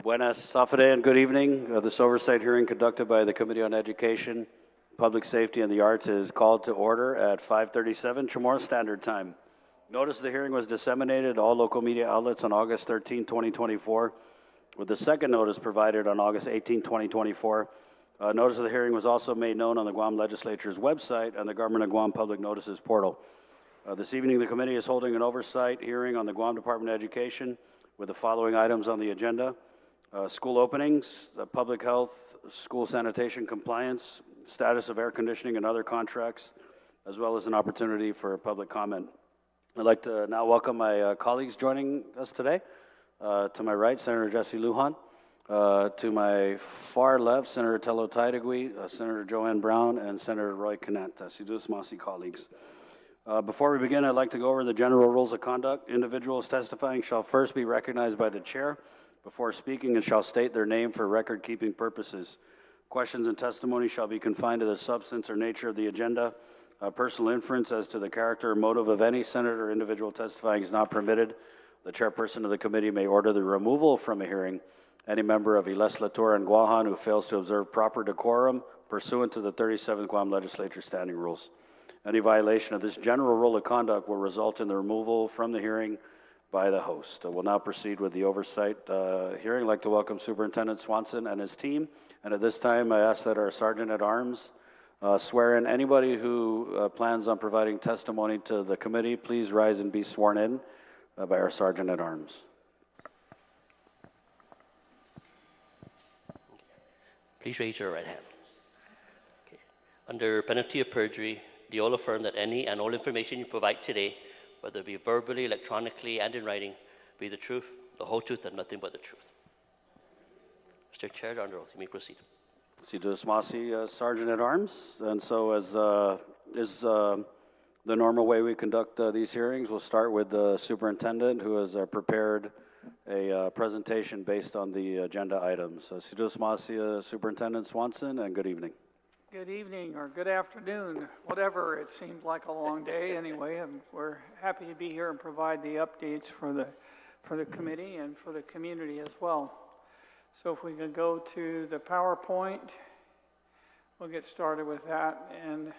Buenas, Safade, and good evening. This oversight hearing conducted by the Committee on Education, Public Safety, and the Arts is called to order at 5:37 Chamorro Standard Time. Notice of the hearing was disseminated to all local media outlets on August 13, 2024, with the second notice provided on August 18, 2024. Notice of the hearing was also made known on the Guam Legislature's website and the Government of Guam Public Notices portal. This evening, the committee is holding an oversight hearing on the Guam Department of Education with the following items on the agenda: school openings, public health, school sanitation compliance, status of air conditioning and other contracts, as well as an opportunity for public comment. I'd like to now welcome my colleagues joining us today. To my right, Senator Jesse Lujan. To my far left, Senator Tello Taidagui, Senator Joanne Brown, and Senator Roy Cannett, Sidus Masi colleagues. Before we begin, I'd like to go over the general rules of conduct. Individuals testifying shall first be recognized by the chair before speaking and shall state their name for record-keeping purposes. Questions and testimony shall be confined to the substance or nature of the agenda. Personal inference as to the character or motive of any senator or individual testifying is not permitted. The chairperson of the committee may order the removal from a hearing any member of Legislatura and Guahan who fails to observe proper decorum pursuant to the 37th Guam Legislature standing rules. Any violation of this general rule of conduct will result in the removal from the hearing by the host. We'll now proceed with the oversight hearing. I'd like to welcome Superintendent Swanson and his team. And at this time, I ask that our Sergeant at Arms swear in. Anybody who plans on providing testimony to the committee, please rise and be sworn in by our Sergeant at Arms. Please raise your right hand. Okay. Under penalty of perjury, do you all affirm that any and all information you provide today, whether it be verbally, electronically, and in writing, be the truth, the whole truth, and nothing but the truth? Mr. Chair, under oath, you may proceed. Sidus Masi, Sergeant at Arms. And so as is the normal way we conduct these hearings, we'll start with the superintendent who has prepared a presentation based on the agenda items. So Sidus Masi, Superintendent Swanson, and good evening. Good evening or good afternoon, whatever. It seemed like a long day anyway, and we're happy to be here and provide the updates for the committee and for the community as well. So if we can go to the PowerPoint, we'll get started with that, and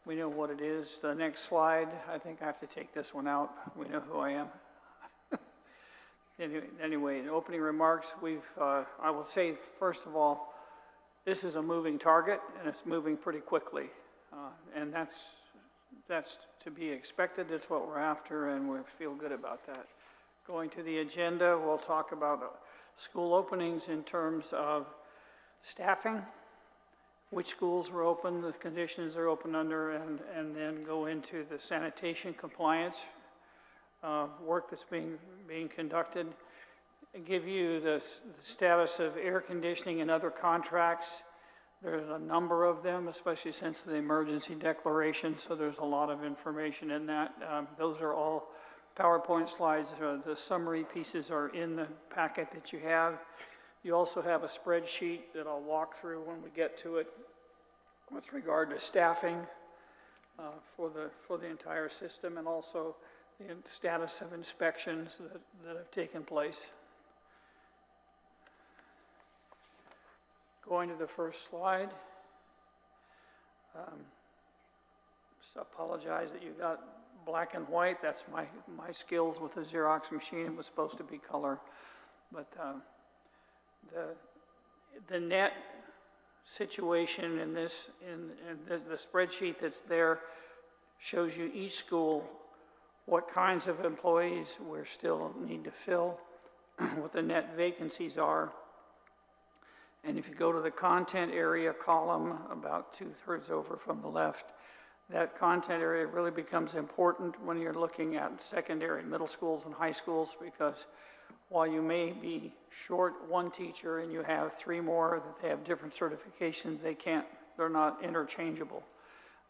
we know what it is. The next slide, I think I have to take this one out. We know who I am. Anyway, in opening remarks, I will say, first of all, this is a moving target, and it's moving pretty quickly. And that's to be expected. That's what we're after, and we feel good about that. Going to the agenda, we'll talk about school openings in terms of staffing, which schools were open, the conditions they're open under, and then go into the sanitation compliance work that's being conducted. Give you the status of air conditioning and other contracts. There's a number of them, especially since the emergency declaration, so there's a lot of information in that. Those are all PowerPoint slides. The summary pieces are in the packet that you have. You also have a spreadsheet that I'll walk through when we get to it with regard to staffing for the entire system, and also the status of inspections that have taken place. Going to the first slide. Just apologize that you got black and white. That's my skills with the Xerox machine. It was supposed to be color, but the net situation in the spreadsheet that's there shows you each school, what kinds of employees we still need to fill, what the net vacancies are. And if you go to the content area column, about 2/3 over from the left, that content area really becomes important when you're looking at secondary, middle schools, and high schools, because while you may be short one teacher and you have 3 more that they have different certifications, they're not interchangeable.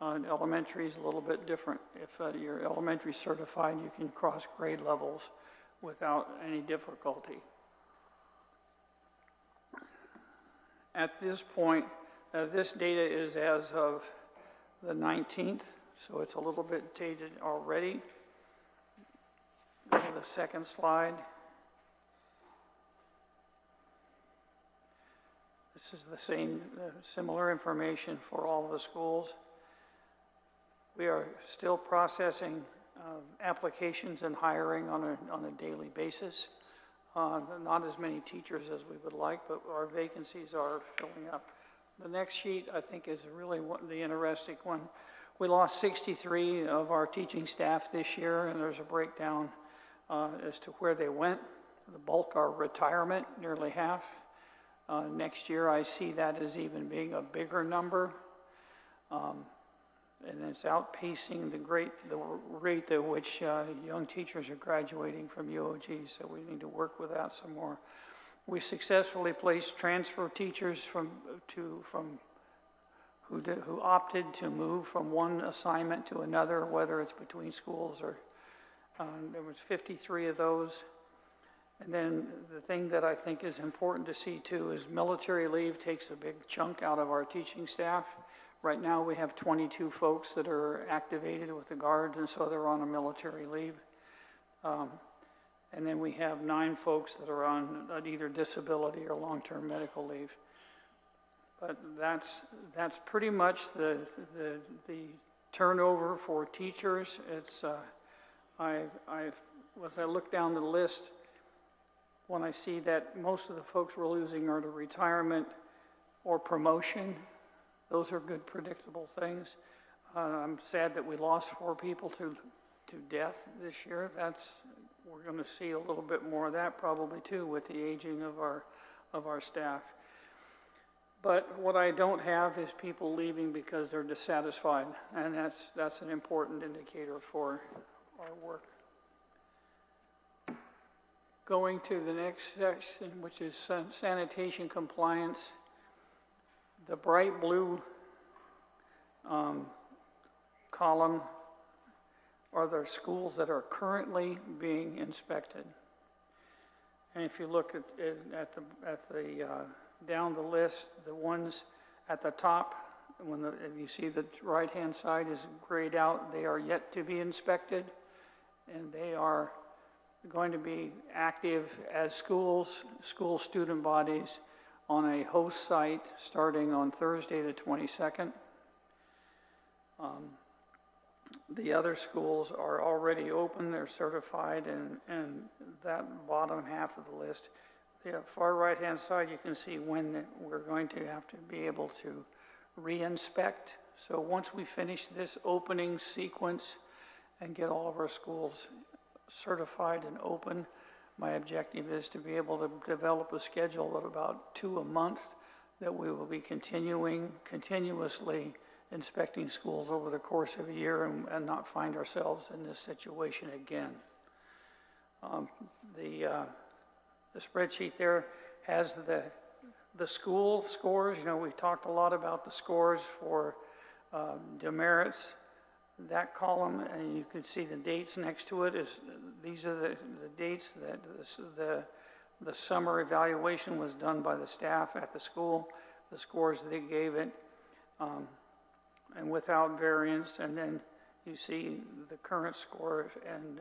Elementary is a little bit different. If you're elementary certified, you can cross grade levels without any difficulty. At this point, this data is as of the 19th, so it's a little bit dated already. Go to the second slide. This is the same, similar information for all of the schools. We are still processing applications and hiring on a daily basis. Not as many teachers as we would like, but our vacancies are filling up. The next sheet, I think, is really the interesting one. We lost 63 of our teaching staff this year, and there's a breakdown as to where they went. The bulk are retirement, nearly half. Next year, I see that as even being a bigger number. And it's outpacing the rate at which young teachers are graduating from UOG, so we need to work with that some more. We successfully placed transfer teachers who opted to move from one assignment to another, whether it's between schools or, there was 53 of those. And then the thing that I think is important to see too is military leave takes a big chunk out of our teaching staff. Right now we have 22 folks that are activated with the Guards, and so they're on a military leave. And then we have 9 folks that are on either disability or long-term medical leave. But that's pretty much the turnover for teachers. It's as I look down the list, when I see that most of the folks we're losing are to retirement or promotion, those are good predictable things. I'm sad that we lost 4 people to death this year. We're going to see a little bit more of that probably too with the aging of our staff. But what I don't have is people leaving because they're dissatisfied, and that's an important indicator for our work. Going to the next section, which is sanitation compliance. The bright blue column are the schools that are currently being inspected. And if you look at the down the list, the ones at the top, if you see the right-hand side is grayed out, they are yet to be inspected, and they are going to be active as school student bodies on a host site starting on Thursday the 22nd. The other schools are already open, they're certified, and that bottom half of the list, the far right-hand side, you can see when we're going to have to be able to re-inspect. So once we finish this opening sequence and get all of our schools certified and open, my objective is to be able to develop a schedule of about 2 a month that we will be continuously inspecting schools over the course of a year and not find ourselves in this situation again. The spreadsheet there has the school scores. You know, we've talked a lot about the scores for demerits. That column, and you can see the dates next to it, these are the dates that the summer evaluation was done by the staff at the school, the scores they gave it, and without variance, and then you see the current score and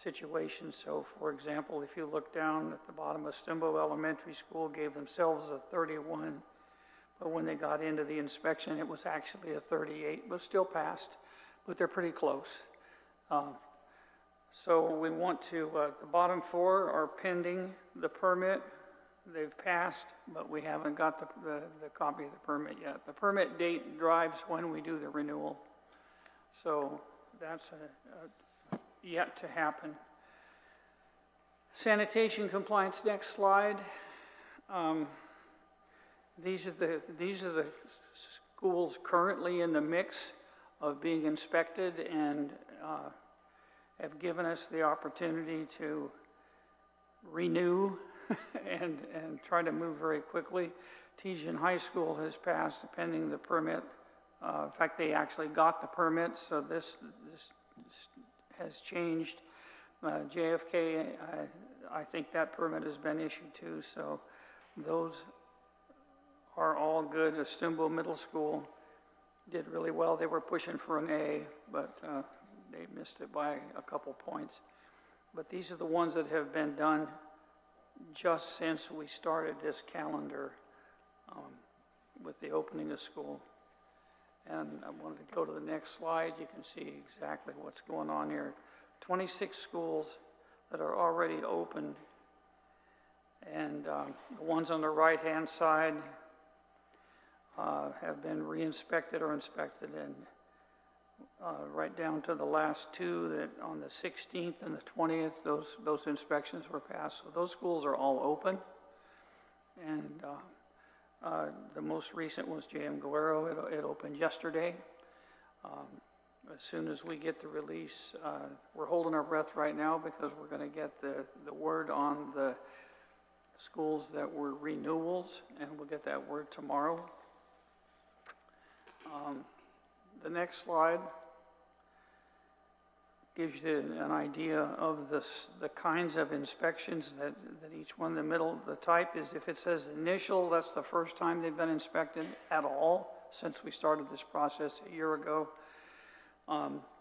situation. So for example, if you look down at the bottom of Stimbo Elementary School, gave themselves a 31, but when they got into the inspection, it was actually a 38, but still passed. But they're pretty close. So we want to, the bottom 4 are pending the permit. They've passed, but we haven't got the copy of the permit yet. The permit date drives when we do the renewal. So that's yet to happen. Sanitation compliance, next slide. These are the schools currently in the mix of being inspected and have given us the opportunity to renew and try to move very quickly. Tejan High School has passed pending the permit. In fact, they actually got the permit, so this has changed. JFK, I think that permit has been issued too, so those are all good. Estimbo Middle School did really well. They were pushing for an A, but they missed it by a couple points. But these are the ones that have been done just since we started this calendar with the opening of school. And I wanted to go to the next slide. You can see exactly what's going on here. 26 schools that are already open, and the ones on the right-hand side have been re-inspected or inspected, and right down to the last two that on the 16th and the 20th, those inspections were passed. So those schools are all open, and the most recent was J.M. Guerrero. It opened yesterday. As soon as we get the release, we're holding our breath right now because we're going to get the word on the schools that were renewals, and we'll get that word tomorrow. The next slide gives you an idea of the kinds of inspections that each one. In the middle, the type is, if it says initial, that's the first time they've been inspected at all since we started this process a year ago.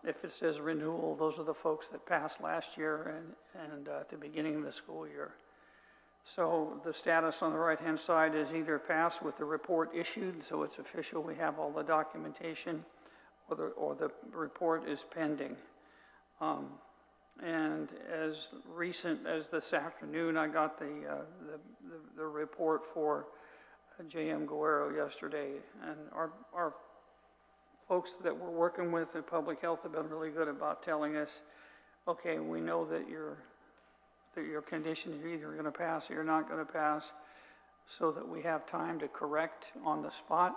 If it says renewal, those are the folks that passed last year and at the beginning of the school year. So the status on the right-hand side is either passed with the report issued, so it's official, we have all the documentation, or the report is pending. And as recent as this afternoon, I got the report for J.M. Guerrero yesterday, and our folks that we're working with in public health have been really good about telling us, okay, we know that your condition is either going to pass or you're not going to pass, so that we have time to correct on the spot.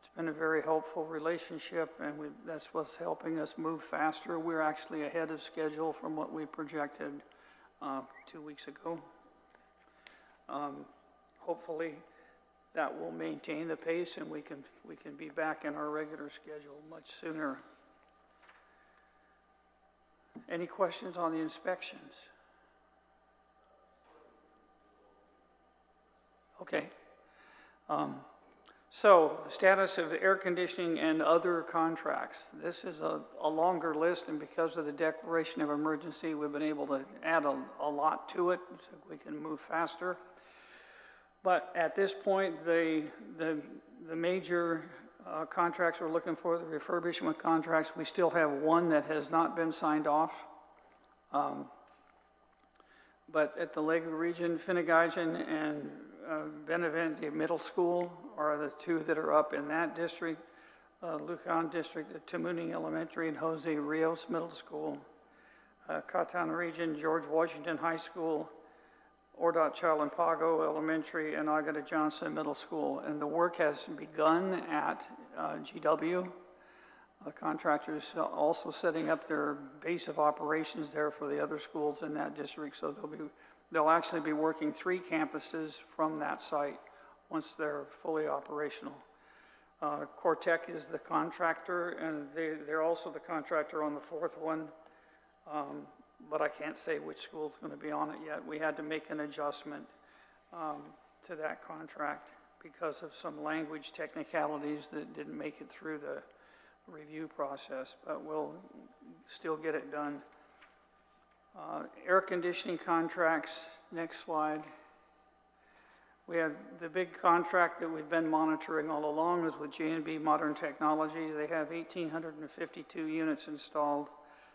It's been a very helpful relationship, and that's what's helping us move faster. We're actually ahead of schedule from what we projected 2 weeks ago. Hopefully that will maintain the pace, and we can be back in our regular schedule much sooner. Any questions on the inspections? Okay. So the status of air conditioning and other contracts. This is a longer list, and because of the declaration of emergency, we've been able to add a lot to it so we can move faster. But at this point, the major contracts we're looking for, the refurbishment contracts, we still have one that has not been signed off. But at the Lake region, Finnegajen and Beneventia Middle School are the two that are up in that district. Lujan District, Tamuning Elementary, and Jose Rios Middle School. Catan Region, George Washington High School, Ordot Chalampago Elementary, and Agata Johnson Middle School. And the work has begun at GW. The contractor is also setting up their base of operations there for the other schools in that district. So they'll actually be working 3 campuses from that site once they're fully operational. Cortec is the contractor, and they're also the contractor on the 4th one. But I can't say which school is going to be on it yet. We had to make an adjustment to that contract because of some language technicalities that didn't make it through the review process, but we'll still get it done. Air conditioning contracts, next slide. We have the big contract that we've been monitoring all along is with J&B Modern Technology. They have 1,852 units installed,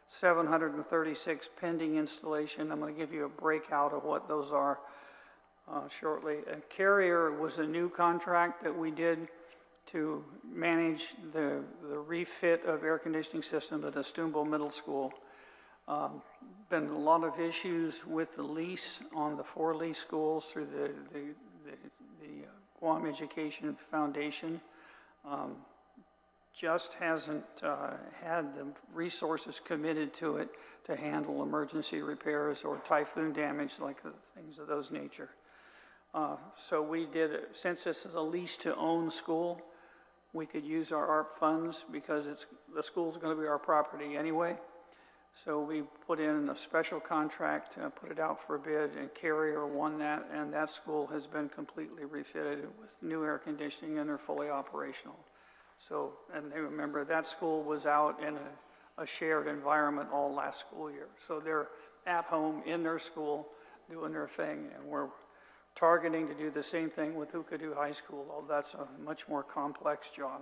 736 pending installation. I'm going to give you a breakout of what those are shortly. Carrier was a new contract that we did to manage the refit of air conditioning system at Estumbo Middle School. Been a lot of issues with the lease on the 4 lease schools through the Guam Education Foundation. Just hasn't had the resources committed to it to handle emergency repairs or typhoon damage, like things of those nature. So we did, since this is a lease to own school, we could use our ARP funds because the school's going to be our property anyway. So we put in a special contract, put it out for a bid, and Carrier won that, and that school has been completely refitted with new air conditioning, and they're fully operational. So, and they remember that school was out in a shared environment all last school year. So they're at home in their school doing their thing, and we're targeting to do the same thing with Hookah High School, although that's a much more complex job.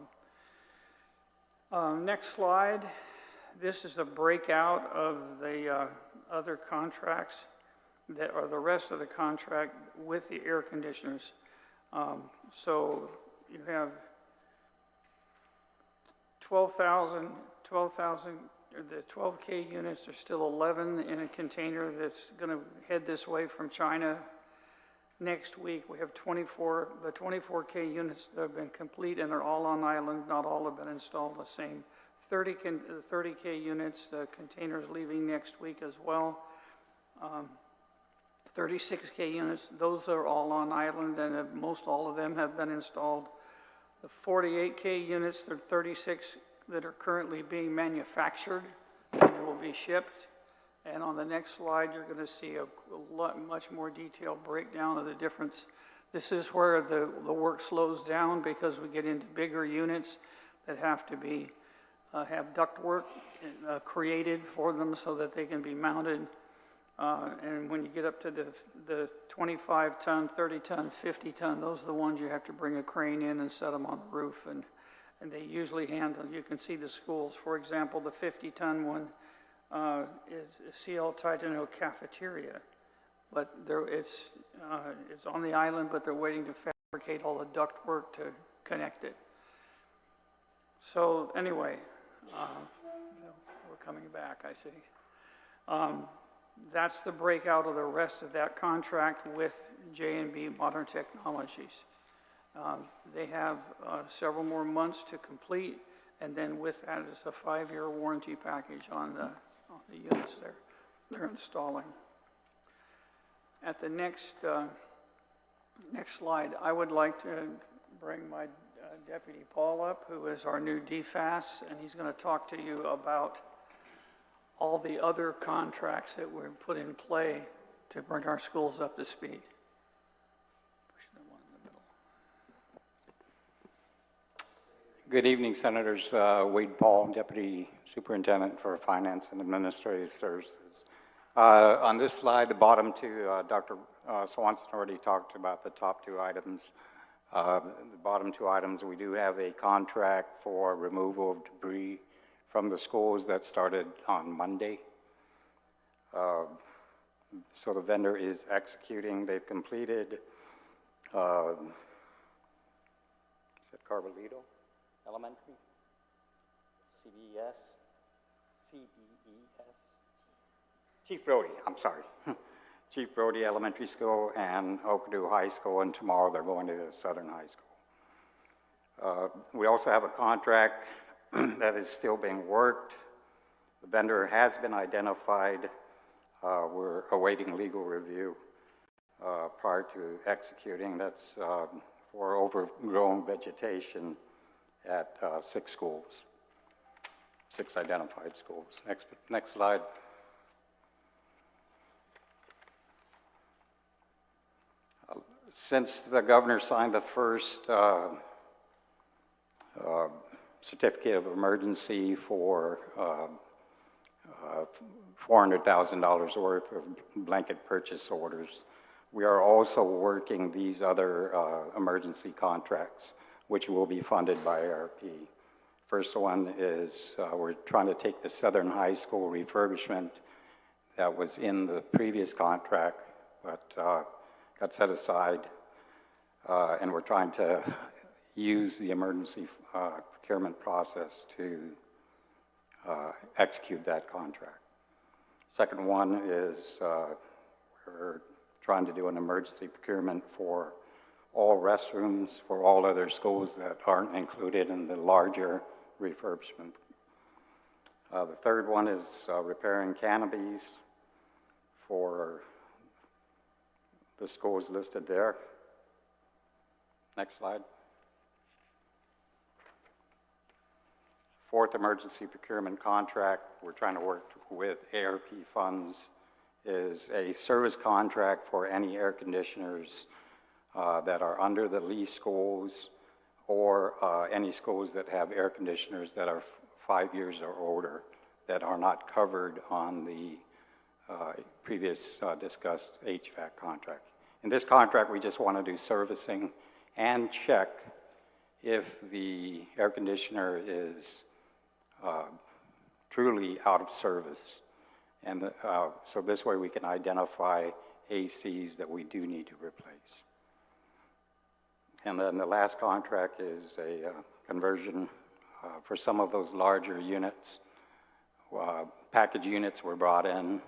Next slide. This is a breakout of the other contracts that are the rest of the contract with the air conditioners. So you have 12,000, the 12K units, there's still 11 in a container that's going to head this way from China. Next week, we have the 24K units that have been complete and are all on island. Not all have been installed the same. 30K units, the containers leaving next week as well. 36K units, those are all on island, and most all of them have been installed. The 48K units, there are 36 that are currently being manufactured and will be shipped. And on the next slide, you're going to see a much more detailed breakdown of the difference. This is where the work slows down because we get into bigger units that have to be have ductwork created for them so that they can be mounted. And when you get up to the 25-ton, 30-ton, 50-ton, those are the ones you have to bring a crane in and set them on the roof. And they usually handle, you can see the schools. For example, the 50-ton one is CL Titano Cafeteria. But it's on the island, but they're waiting to fabricate all the ductwork to connect it. So anyway, we're coming back, I see. That's the breakout of the rest of that contract with J&B Modern Technologies. They have several more months to complete, and then with that is a 5-year warranty package on the units they're installing. At the next slide, I would like to bring my Deputy Paul up, who is our new DFAS, and he's going to talk to you about all the other contracts that were put in play to bring our schools up to speed. Push the one in the middle. Good evening, Senators. Wade Paul, Deputy Superintendent for Finance and Administrative Services. On this slide, the bottom two, Dr. Swanson already talked about the top two items. The bottom two items, we do have a contract for removal of debris from the schools that started on Monday. So the vendor is executing. They've completed, is it Carbolito Elementary? CDES? Chief Brody, I'm sorry. Chief Brody Elementary School and Oakdale High School, and tomorrow they're going to Southern High School. We also have a contract that is still being worked. The vendor has been identified. We're awaiting legal review prior to executing. That's for overgrown vegetation at 6 schools, 6 identified schools. Next slide. Since the governor signed the first certificate of emergency for $400,000 worth of blanket purchase orders, we are also working these other emergency contracts, which will be funded by ARP. First one is we're trying to take the Southern High School refurbishment that was in the previous contract, but got set aside, and we're trying to use the emergency procurement process to execute that contract. Second one is we're trying to do an emergency procurement for all restrooms for all other schools that aren't included in the larger refurbishment. The third one is repairing canopies for the schools listed there. Next slide. Fourth emergency procurement contract we're trying to work with ARP funds is a service contract for any air conditioners that are under the lease schools or any schools that have air conditioners that are 5 years or older that are not covered on the previous discussed HVAC contract. In this contract, we just want to do servicing and check if the air conditioner is truly out of service. And so this way we can identify ACs that we do need to replace. And then the last contract is a conversion for some of those larger units. Package units were brought in,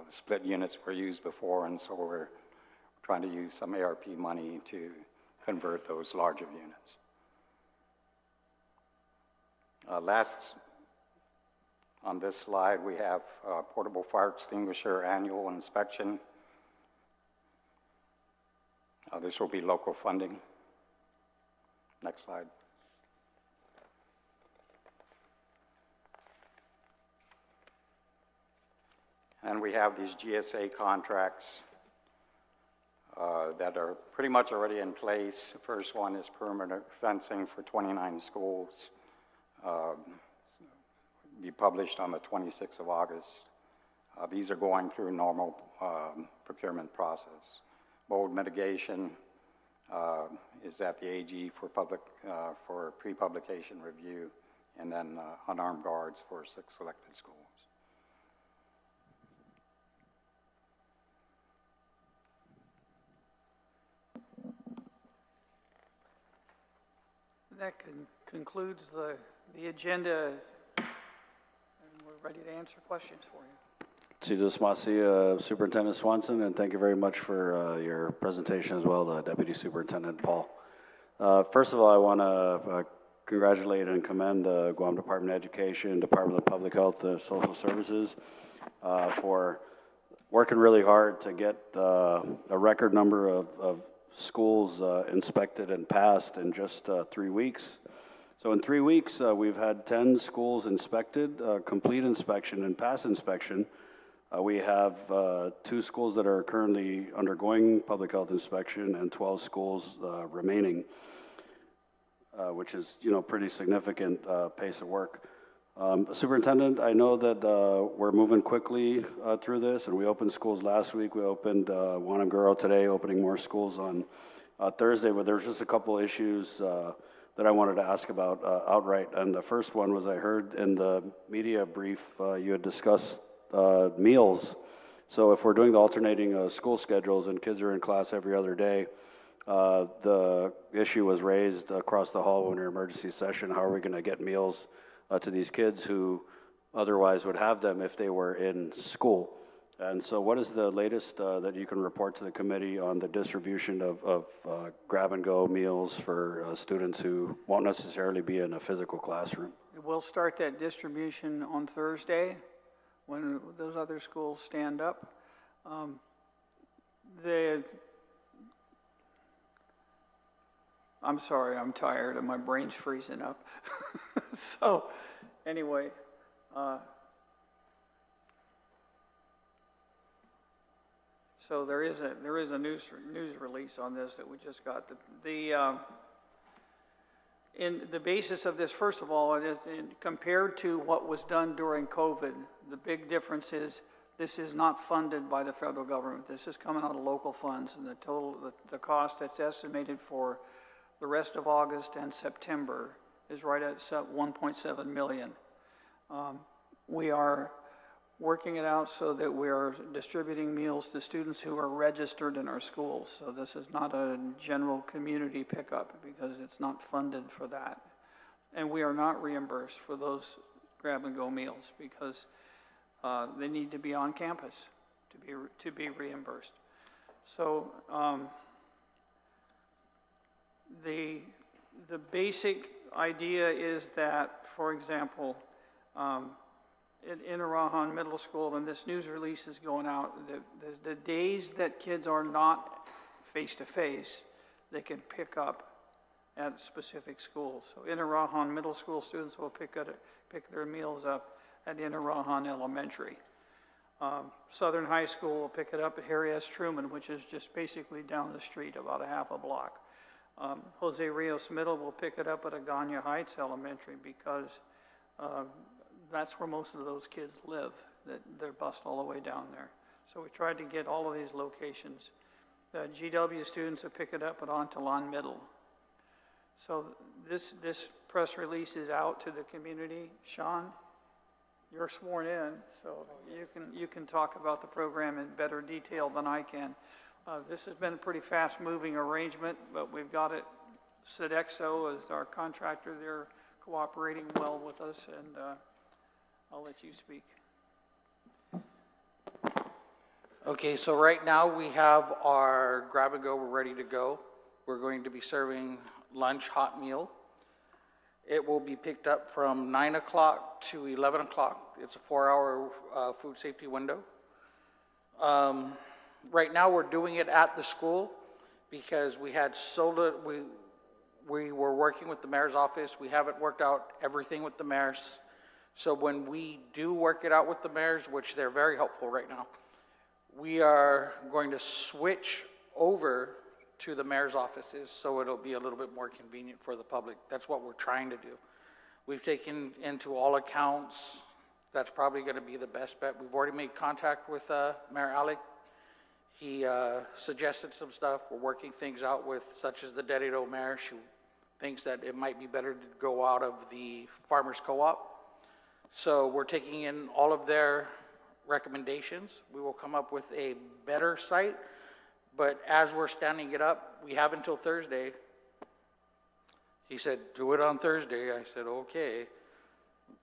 split units were used before, and so we're trying to use some ARP money to convert those larger units. Last on this slide, we have portable fire extinguisher annual inspection. This will be local funding. Next slide. And we have these GSA contracts that are pretty much already in place. The first one is perimeter fencing for 29 schools. Be published on the 26th of August. These are going through normal procurement process. Mold mitigation is at the AG for pre-publication review, and then unarmed guards for 6 selected schools. That concludes the agenda, and we're ready to answer questions for you. Sidus Masi, Superintendent Swanson, and thank you very much for your presentation as well, Deputy Superintendent Paul. First of all, I want to congratulate and commend Guam Department of Education, Department of Public Health and Social Services for working really hard to get a record number of schools inspected and passed in just 3 weeks. So in 3 weeks, we've had 10 schools inspected, complete inspection and pass inspection. We have 2 schools that are currently undergoing public health inspection and 12 schools remaining, which is, pretty significant pace of work. Superintendent, I know that we're moving quickly through this, and we opened schools last week. We opened Wanamguro today, opening more schools on Thursday, but there's just a couple issues that I wanted to ask about outright. And the first one was, I heard in the media brief you had discussed meals. So if we're doing the alternating school schedules and kids are in class every other day, the issue was raised across the hall in our emergency session. How are we going to get meals to these kids who otherwise would have them if they were in school? And so what is the latest that you can report to the committee on the distribution of grab-and-go meals for students who won't necessarily be in a physical classroom? We'll start that distribution on Thursday when those other schools stand up. I'm sorry, I'm tired and my brain's freezing up. So, anyway, so there is a news release on this that we just got. In the basis of this, first of all, compared to what was done during COVID, the big difference is this is not funded by the federal government. This is coming out of local funds, and the cost that's estimated for the rest of August and September is right at 1.7 million. We are working it out so that we are distributing meals to students who are registered in our schools. So this is not a general community pickup because it's not funded for that. And we are not reimbursed for those grab-and-go meals because they need to be on campus to be reimbursed. So the basic idea is that, for example, in Arahan Middle School, and this news release is going out, the days that kids are not face-to-face, they can pick up at specific schools. So in Arahan Middle School students will pick their meals up at Arahan Elementary. Southern High School will pick it up at Harry S. Truman, which is just basically down the street, about a half a block. Jose Rios Middle will pick it up at Agana Heights Elementary because that's where most of those kids live. They're bused all the way down there. So we tried to get all of these locations The GW students will pick it up at Antolon Middle. So this press release is out to the community. Sean, you're sworn in, so you can talk about the program in better detail than I can. This has been a pretty fast-moving arrangement, but we've got it. Sodexo is our contractor. They're cooperating well with us, and I'll let you speak. Okay, so right now we have our grab and go, we're ready to go. We're going to be serving lunch, hot meal. It will be picked up from 9 o'clock to 11 o'clock. It's a 4-hour food safety window. Right now we're doing it at the school because we had we were working with the mayor's office. We haven't worked out everything with the mayors. So when we do work it out with the mayors, which they're very helpful right now, we are going to switch over to the mayor's offices so it'll be a little bit more convenient for the public. That's what we're trying to do. We've taken into all accounts, that's probably going to be the best bet. We've already made contact with Mayor Alec. He suggested some stuff. We're working things out with, such as the Derrida mayor. She thinks that it might be better to go out of the farmers co-op. So we're taking in all of their recommendations. We will come up with a better site, but as we're standing it up, we have until Thursday. He said, do it on Thursday. I said, okay,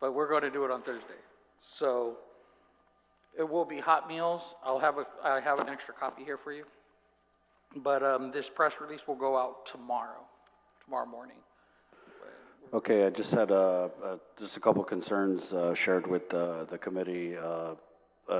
but we're going to do it on Thursday. So it will be hot meals. I have an extra copy here for you, but this press release will go out tomorrow morning. Okay, I just had just a couple concerns shared with the committee.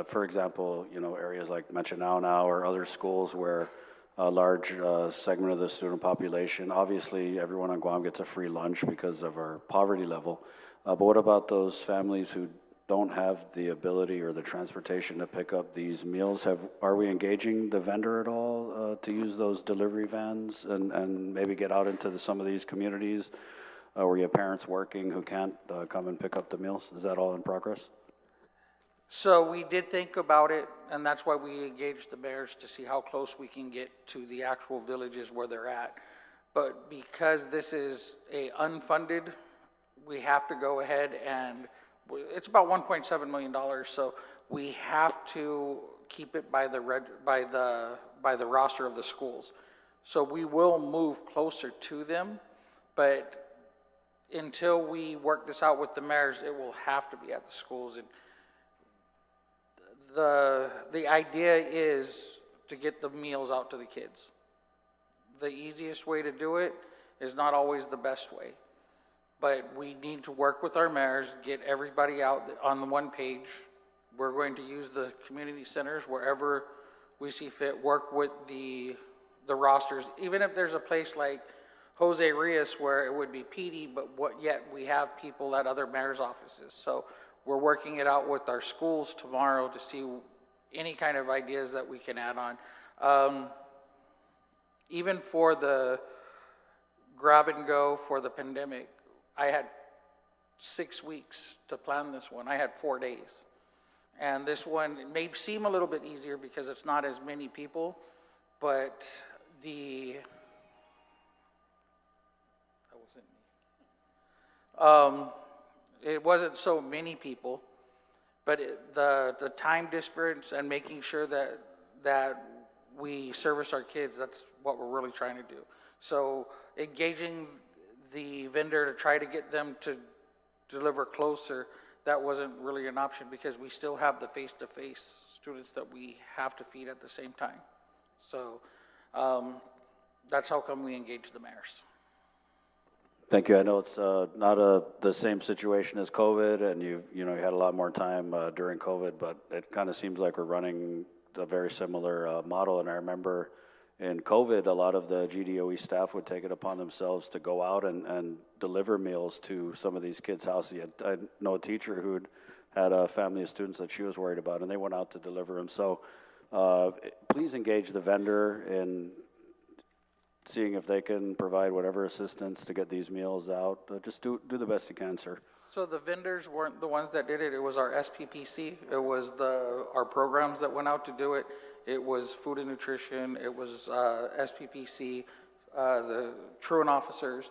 For example, areas like Machinao or other schools where a large segment of the student population, obviously everyone on Guam gets a free lunch because of our poverty level. But what about those families who don't have the ability or the transportation to pick up these meals? Are we engaging the vendor at all to use those delivery vans and maybe get out into some of these communities where you have parents working who can't come and pick up the meals? Is that all in progress? So we did think about it, and that's why we engaged the mayors to see how close we can get to the actual villages where they're at. But because this is a unfunded, we have to go ahead and it's about $1.7 million. So we have to keep it by the roster of the schools. So we will move closer to them, but until we work this out with the mayors, it will have to be at the schools. And the idea is to get the meals out to the kids. The easiest way to do it is not always the best way, but we need to work with our mayors, get everybody out on the one page. We're going to use the community centers wherever we see fit, work with the rosters, even if there's a place like Jose Rios where it would be PD, but yet we have people at other mayor's offices. So we're working it out with our schools tomorrow to see any kind of ideas that we can add on. Even for the grab and go for the pandemic, I had 6 weeks to plan this one. I had 4 days. And this one, it may seem a little bit easier because it's not as many people, but that wasn't me. It wasn't so many people, but the time difference and making sure that we service our kids, that's what we're really trying to do. So engaging the vendor to try to get them to deliver closer, that wasn't really an option because we still have the face-to-face students that we have to feed at the same time. So that's how come we engage the mayors. Thank you. I know it's not the same situation as COVID, and you had a lot more time during COVID, but it kind of seems like we're running a very similar model. And I remember in COVID, a lot of the GDOE staff would take it upon themselves to go out and deliver meals to some of these kids' houses. I know a teacher who had a family of students that she was worried about, and they went out to deliver them. So please engage the vendor in seeing if they can provide whatever assistance to get these meals out. Just do the best you can, sir. So the vendors weren't the ones that did it, it was our SPPC, it was our programs that went out to do it, it was food and nutrition, it was SPPC, the truant officers,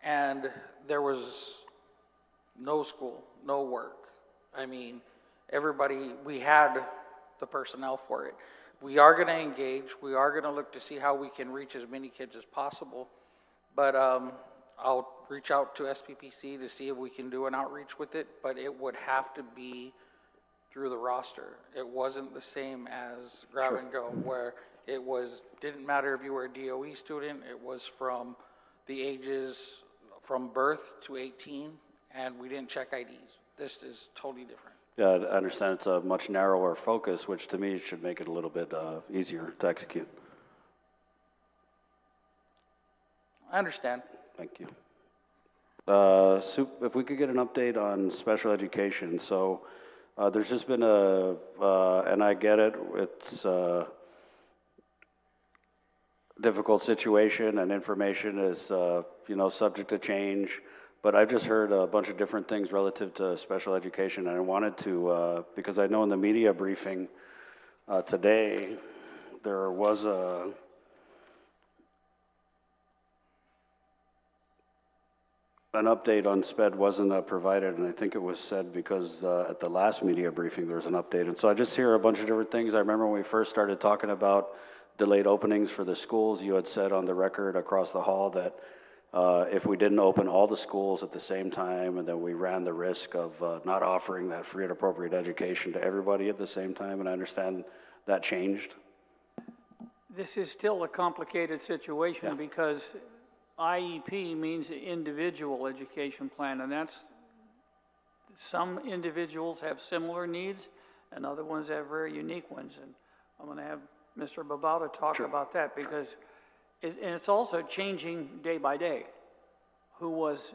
and there was no school, no work. I mean, everybody, we had the personnel for it. We are gonna engage, we are gonna look to see how we can reach as many kids as possible, but I'll reach out to SPPC to see if we can do an outreach with it, but it would have to be through the roster. It wasn't the same as grab and go, where it didn't matter if you were a DOE student, it was from the ages from birth to 18, and we didn't check IDs. This is totally different. Yeah, I understand it's a much narrower focus, which to me should make it a little bit easier to execute. I understand. Thank you. If we could get an update on special education. So there's just been and I get it, it's a difficult situation and information is, subject to change. But I've just heard a bunch of different things relative to special education, and I wanted to, because I know in the media briefing today, there was an update on SPED wasn't provided, and I think it was said because at the last media briefing there was an update. And so I just hear a bunch of different things. I remember when we first started talking about delayed openings for the schools, you had said on the record across the hall that if we didn't open all the schools at the same time, and then we ran the risk of not offering that free and appropriate education to everybody at the same time, and I understand that changed. This is still a complicated situation because IEP means individual education plan, and that's, some individuals have similar needs and other ones have very unique ones. And I'm going to have Mr. Babauta talk about that because and it's also changing day by day. Who was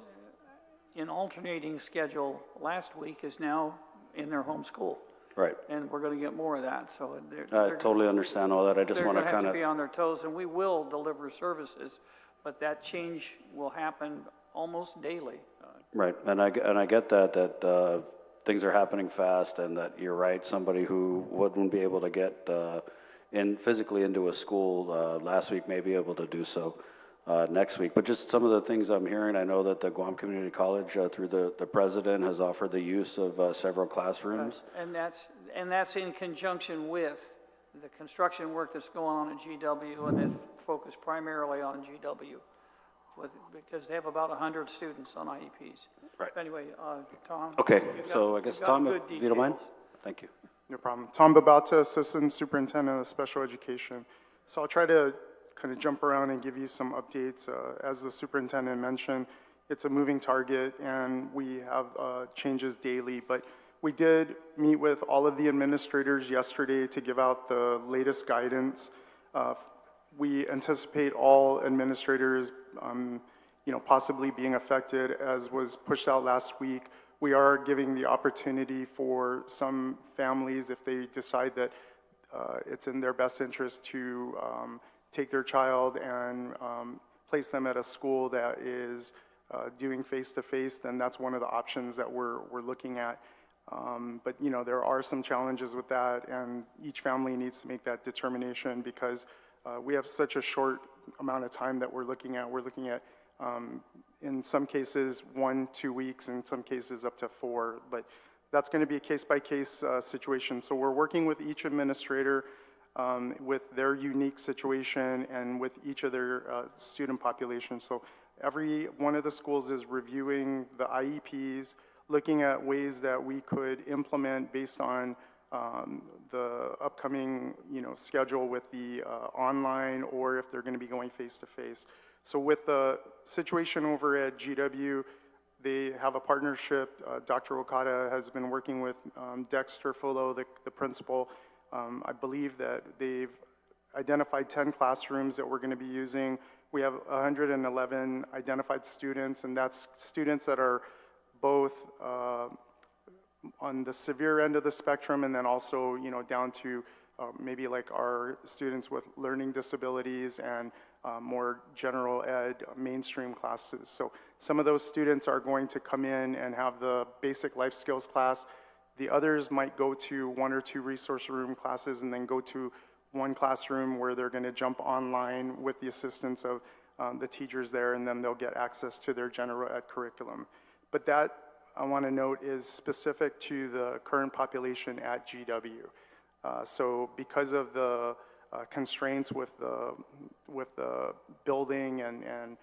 in alternating schedule last week is now in their home school. Right. And we're going to get more of that. So I totally understand all that. I just want to they're kind going to have of to be on their toes, and we will deliver services, but that change will happen almost daily. Right, and I get that things are happening fast, and that you're right. Somebody who wouldn't be able to get physically into a school last week may be able to do so next week. But just some of the things I'm hearing, I know that the Guam Community College, through the president, has offered the use of several classrooms. And that's in conjunction with the construction work that's going on at GW, and it's focused primarily on GW, because they have about 100 students on IEPs. Right. Anyway, Tom. Okay, so I guess Tom, if you don't mind. Thank you. No problem. Tom Babauta, Assistant Superintendent of Special Education. So I'll try to kind of jump around and give you some updates. As the superintendent mentioned, it's a moving target and we have changes daily, but we did meet with all of the administrators yesterday to give out the latest guidance. We anticipate all administrators possibly being affected, as was pushed out last week. We are giving the opportunity for some families, if they decide that it's in their best interest, to take their child and place them at a school that is doing face-to-face, then that's one of the options that we're looking at. But there are some challenges with that, and each family needs to make that determination because we have such a short amount of time that we're looking at. We're looking at in some cases 1-2 weeks, in some cases up to 4, but that's going to be a case-by-case situation. So we're working with each administrator with their unique situation and with each of their student populations. So every one of the schools is reviewing the IEPs, looking at ways that we could implement based on the upcoming schedule with the online, or if they're going to be going face-to-face. So with the situation over at GW, they have a partnership. Dr. Okada has been working with Dexter Fullo, the principal. I believe that they've identified 10 classrooms that we're going to be using. We have 111 identified students, and that's students that are both on the severe end of the spectrum, and then also down to maybe like our students with learning disabilities and more general ed, mainstream classes. So some of those students are going to come in and have the basic life skills class. The others might go to 1 or 2 resource room classes and then go to one classroom where they're going to jump online with the assistance of the teachers there, and then they'll get access to their general ed curriculum. But that, I want to note, is specific to the current population at GW. So because of the constraints with the building and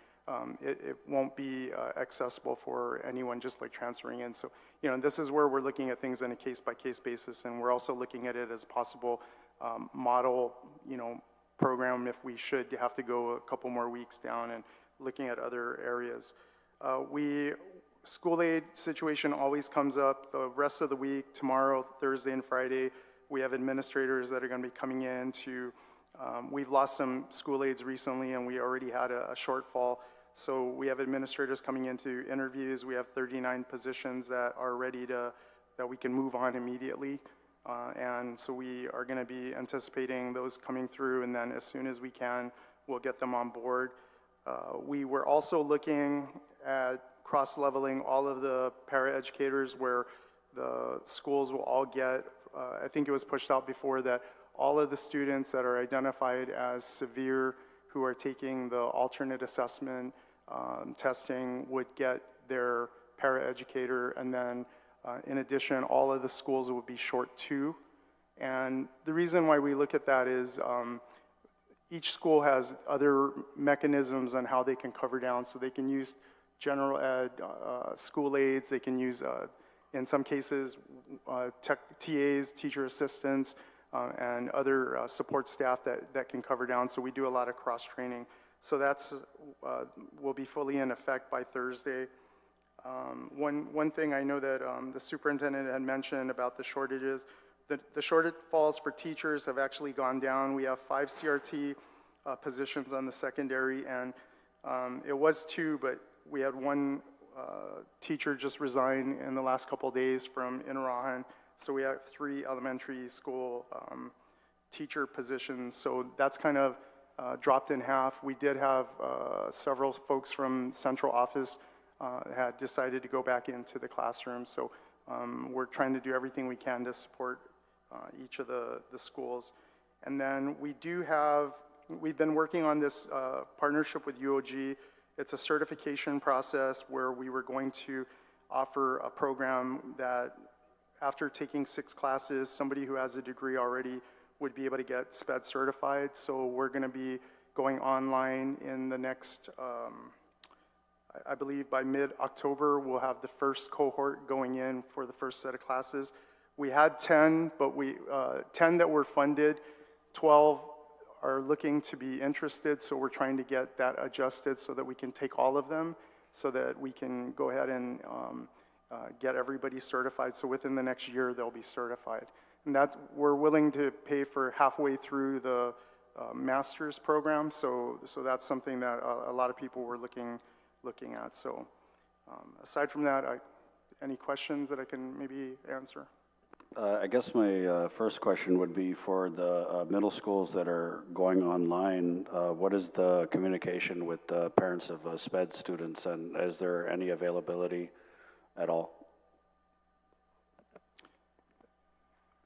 it won't be accessible for anyone just like transferring in. So, you know, this is where we're looking at things on a case-by-case basis, and we're also looking at it as a possible model, you know, program if we should have to go a couple more weeks down and looking at other areas. School aid situation always comes up the rest of the week. Tomorrow, Thursday and Friday, we have administrators that are going to be coming in to, we've lost some school aides recently and we already had a shortfall. So we have administrators coming into interviews. We have 39 positions that are ready that we can move on immediately. And so we are going to be anticipating those coming through, and then as soon as we can, we'll get them on board. We were also looking at cross-leveling all of the paraeducators where the schools will all get, I think it was pushed out before that all of the students that are identified as severe who are taking the alternate assessment testing would get their paraeducator, and then in addition, all of the schools will be short 2. And the reason why we look at that is each school has other mechanisms on how they can cover down. So they can use general ed school aides. They can use, in some cases, TAs, teacher assistants, and other support staff that can cover down. So we do a lot of cross-training. So that's will be fully in effect by Thursday. One thing I know that the superintendent had mentioned about the shortages, the shortfalls for teachers have actually gone down. We have 5 CRT positions on the secondary, and it was 2, but we had 1 teacher just resign in the last couple of days from Inarahan. So we have 3 elementary school teacher positions. So that's kind of dropped in half. We did have several folks from central office had decided to go back into the classroom. So we're trying to do everything we can to support each of the schools. And then we've been working on this partnership with UOG. It's a certification process where we were going to offer a program that after taking 6 classes, somebody who has a degree already would be able to get SPED certified. So we're going to be going online in the next, I believe by mid-October, we'll have the first cohort going in for the first set of classes. We had 10, but 10 that were funded, 12 are looking to be interested, so we're trying to get that adjusted so that we can take all of them, so that we can go ahead and get everybody certified. So within the next year, they'll be certified. And that we're willing to pay for halfway through the master's program, so that's something that a lot of people were looking at. So aside from that, any questions that I can maybe answer? I guess my first question would be for the middle schools that are going online. What is the communication with the parents of SPED students, and is there any availability at all?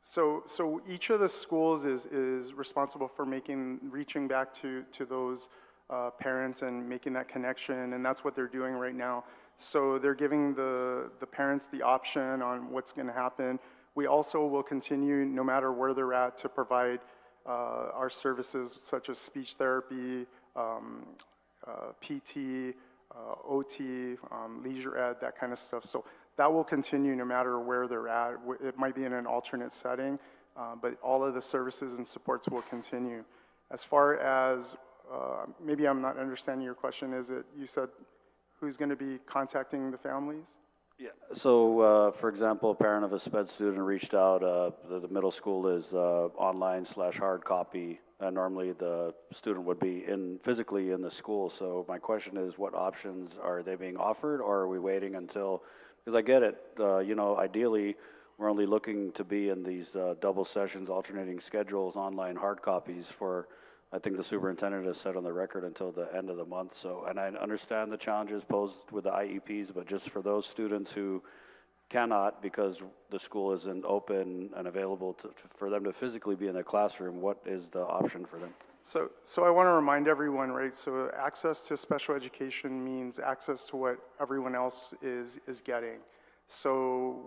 So each of the schools is responsible for reaching back to those parents and making that connection, and that's what they're doing right now. So they're giving the parents the option on what's going to happen. We also will continue, no matter where they're at, to provide our services such as speech therapy, PT, OT, leisure ed, that kind of stuff. So that will continue no matter where they're at. It might be in an alternate setting, but all of the services and supports will continue. As far as, maybe I'm not understanding your question, is it, you said, who's going to be contacting the families? Yeah. So, for example, a parent of a SPED student reached out. The middle school is online/hard copy. Normally, the student would be physically in the school. So, my question is, what options are they being offered, or are we waiting until? Because I get it. Ideally, we're only looking to be in these double sessions, alternating schedules, online hard copies for I think the superintendent has said on the record until the end of the month. So, and I understand the challenges posed with the IEPs, but just for those students who cannot because the school isn't open and available for them to physically be in the classroom, what is the option for them? So I want to remind everyone, right, so access to special education means access to what everyone else is getting. So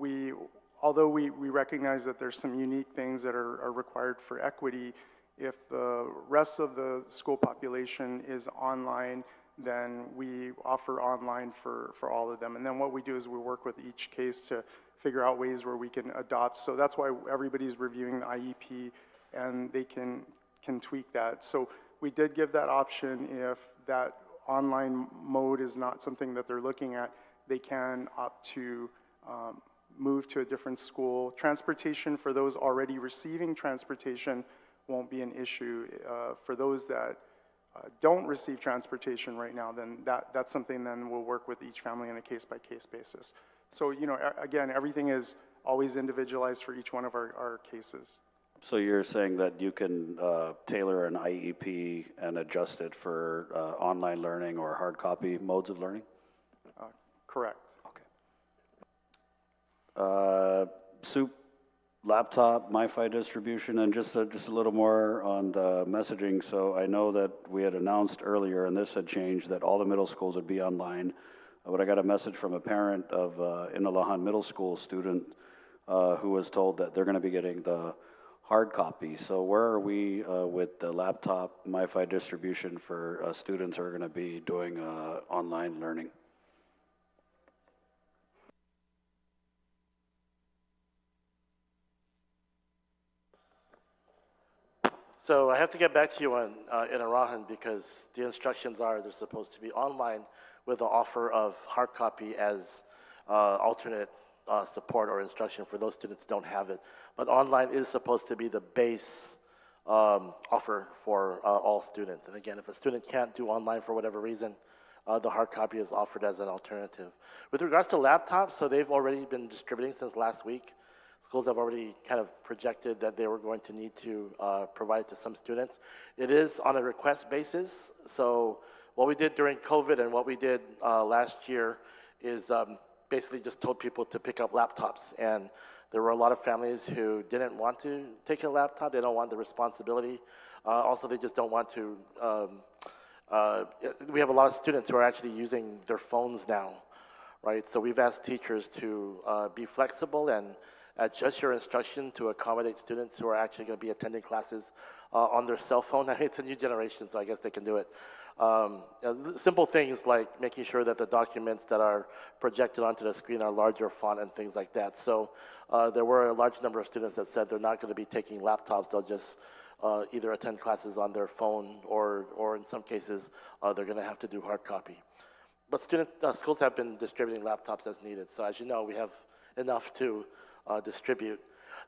although we recognize that there's some unique things that are required for equity, if the rest of the school population is online, then we offer online for all of them. And then what we do is we work with each case to figure out ways where we can adopt. So that's why everybody's reviewing the IEP, and they can tweak that. So we did give that option. If that online mode is not something that they're looking at, they can opt to move to a different school. Transportation for those already receiving transportation won't be an issue. For those that don't receive transportation right now, then that's something then we'll work with each family on a case-by-case basis. So, you know, again, everything is always individualized for each one of our cases. So you're saying that you can tailor an IEP and adjust it for online learning or hard copy modes of learning? Correct. Okay. Soup, laptop, MiFi distribution, and just a little more on the messaging. So I know that we had announced earlier, and this had changed, that all the middle schools would be online. But I got a message from a parent of Inalahan Middle School student who was told that they're going to be getting the hard copy. So where are we with the laptop MiFi distribution for students who are going to be doing online learning? So I have to get back to you on Inarahan because the instructions are they're supposed to be online with the offer of hard copy as alternate support or instruction for those students who don't have it. But online is supposed to be the base offer for all students. And again, if a student can't do online for whatever reason, the hard copy is offered as an alternative. With regards to laptops, so they've already been distributing since last week. Schools have already kind of projected that they were going to need to provide to some students. It is on a request basis. So what we did during COVID and what we did last year is basically just told people to pick up laptops. And there were a lot of families who didn't want to take a laptop. They don't want the responsibility. Also, they just don't want to. We have a lot of students who are actually using their phones now, right? So we've asked teachers to be flexible and adjust your instruction to accommodate students who are actually going to be attending classes on their cell phone. It's a new generation, so I guess they can do it. Simple things like making sure that the documents that are projected onto the screen are larger font and things like that. So there were a large number of students that said they're not going to be taking laptops. They'll just either attend classes on their phone or in some cases, they're going to have to do hard copy. But schools have been distributing laptops as needed. So as you know, we have enough to distribute.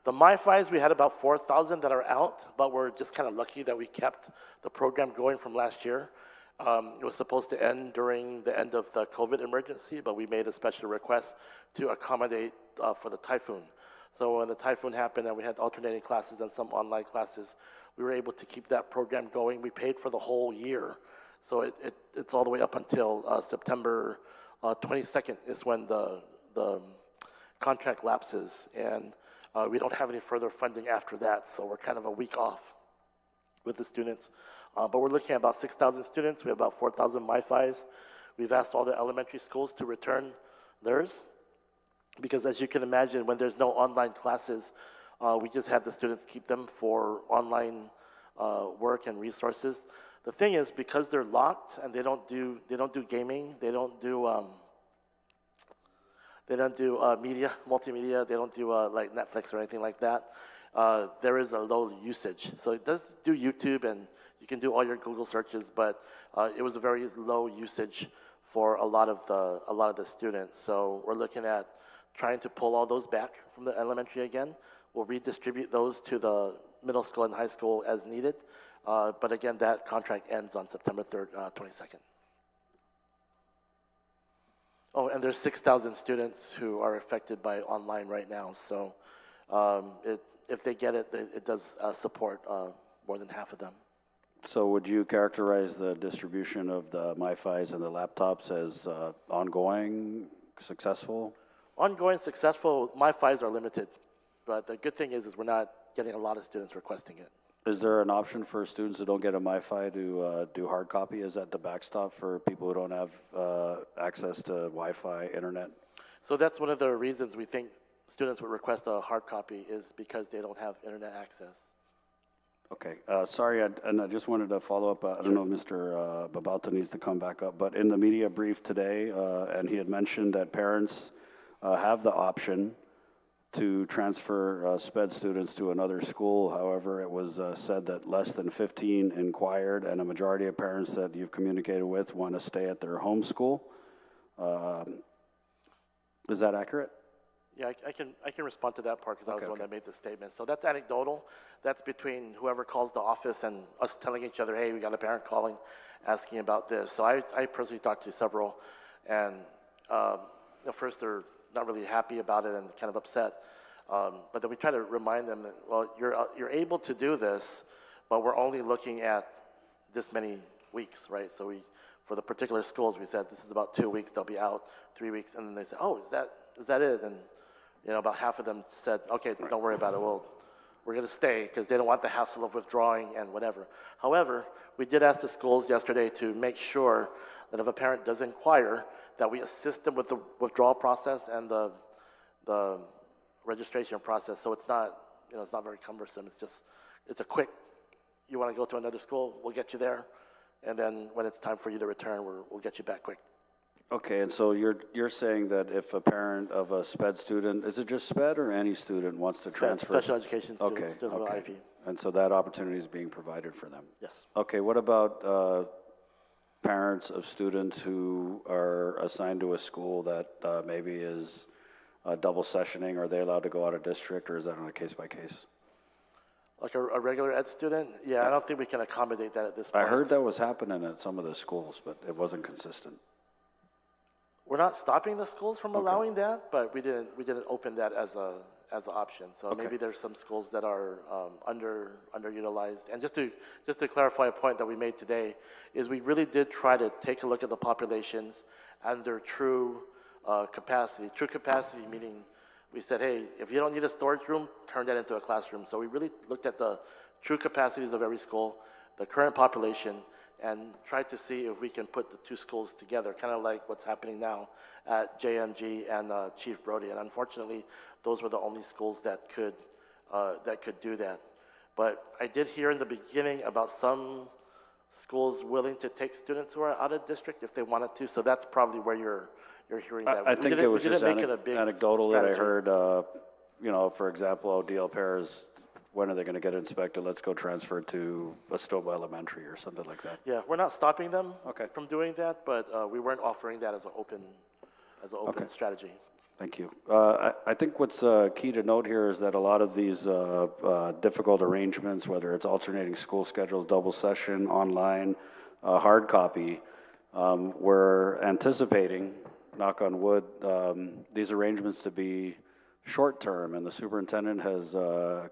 The MiFis, we had about 4,000 that are out, but we're just kind of lucky that we kept the program going from last year. It was supposed to end during the end of the COVID emergency, but we made a special request to accommodate for the typhoon. So when the typhoon happened and we had alternating classes and some online classes, we were able to keep that program going. We paid for the whole year. So it's all the way up until September 22nd is when the contract lapses, and we don't have any further funding after that, so we're kind of a week off with the students. But we're looking at about 6,000 students. We have about 4,000 MiFis. We've asked all the elementary schools to return theirs, because as you can imagine, when there's no online classes, we just have the students keep them for online work and resources. The thing is, because they're locked and they don't do gaming, they don't do media, multimedia, they don't do like Netflix or anything like that. There is a low usage. So it does do YouTube and you can do all your Google searches, but it was a very low usage for a lot of the students. So we're looking at trying to pull all those back from the elementary again. We'll redistribute those to the middle school and high school as needed. But again, that contract ends on September 3rd, 22nd. Oh, and there's 6,000 students who are affected by online right now. So if they get it, it does support more than half of them. So would you characterize the distribution of the MiFis and the laptops as ongoing, successful? Ongoing, successful, MiFis are limited, but the good thing is we're not getting a lot of students requesting it. Is there an option for students who don't get a MiFi to do hard copy? Is that the backstop for people who don't have access to Wi-Fi, internet? So that's one of the reasons we think students would request a hard copy is because they don't have internet access. Okay, sorry, and I just wanted to follow up. I don't know if Mr. Babalta needs to come back up, but in the media brief today, and he had mentioned that parents have the option to transfer SPED students to another school. However, it was said that less than 15 inquired, and a majority of parents that you've communicated with want to stay at their home school. Is that accurate? Yeah, I can respond to that part because I was the one that made the statement. So that's anecdotal. That's between whoever calls the office and us telling each other, hey, we got a parent calling, asking about this. So I personally talked to several, and at first they're not really happy about it and kind of upset. But then we try to remind them that, well, you're able to do this, but we're only looking at this many weeks, right? So for the particular schools, we said this is about 2 weeks, they'll be out 3 weeks, and then they said, oh, is that it? And about half of them said, okay, don't worry about it. Well, we're going to stay because they don't want the hassle of withdrawing and whatever. However, we did ask the schools yesterday to make sure that if a parent does inquire, that we assist them with the withdrawal process and the registration process. So it's not, it's not very cumbersome. It's a quick, you want to go to another school, we'll get you there. And then when it's time for you to return, we'll get you back quick. Okay, and so you're saying that if a parent of a SPED student, is it just SPED or any student wants to transfer? Special education students, Okay, students with okay. IP. And so that opportunity is being provided for them? Yes. Okay, what about parents of students who are assigned to a school that maybe is double sessioning? Are they allowed to go out of district, or is that on a case-by-case? Like a regular ed student? Yeah, I don't think we can accommodate that at this point. I heard that was happening at some of the schools, but it wasn't consistent. We're not stopping the schools from allowing that, but we didn't open that as an option. So maybe there's some schools that are underutilized. And just to clarify a point that we made today, is we really did try to take a look at the populations and their true capacity. True capacity meaning we said, hey, if you don't need a storage room, turn that into a classroom. So we really looked at the true capacities of every school, the current population, and tried to see if we can put the two schools together, kind of like what's happening now at JMG and Chief Brody. And unfortunately, those were the only schools that could do that. But I did hear in the beginning about some schools willing to take students who are out of district if they wanted to. So that's probably where you're hearing that. I think it was just anecdotal that I strategy. heard, for example, DL pairs, when are they going to get inspected? Let's go transfer to Estoba Elementary or something like that. Yeah, we're not stopping them Okay. from doing that, but we weren't offering that as an open strategy. Thank you. I think what's key to note here is that a lot of these difficult arrangements, whether it's alternating school schedules, double session, online, hard copy, we're anticipating, knock on wood, these arrangements to be short-term, and the superintendent has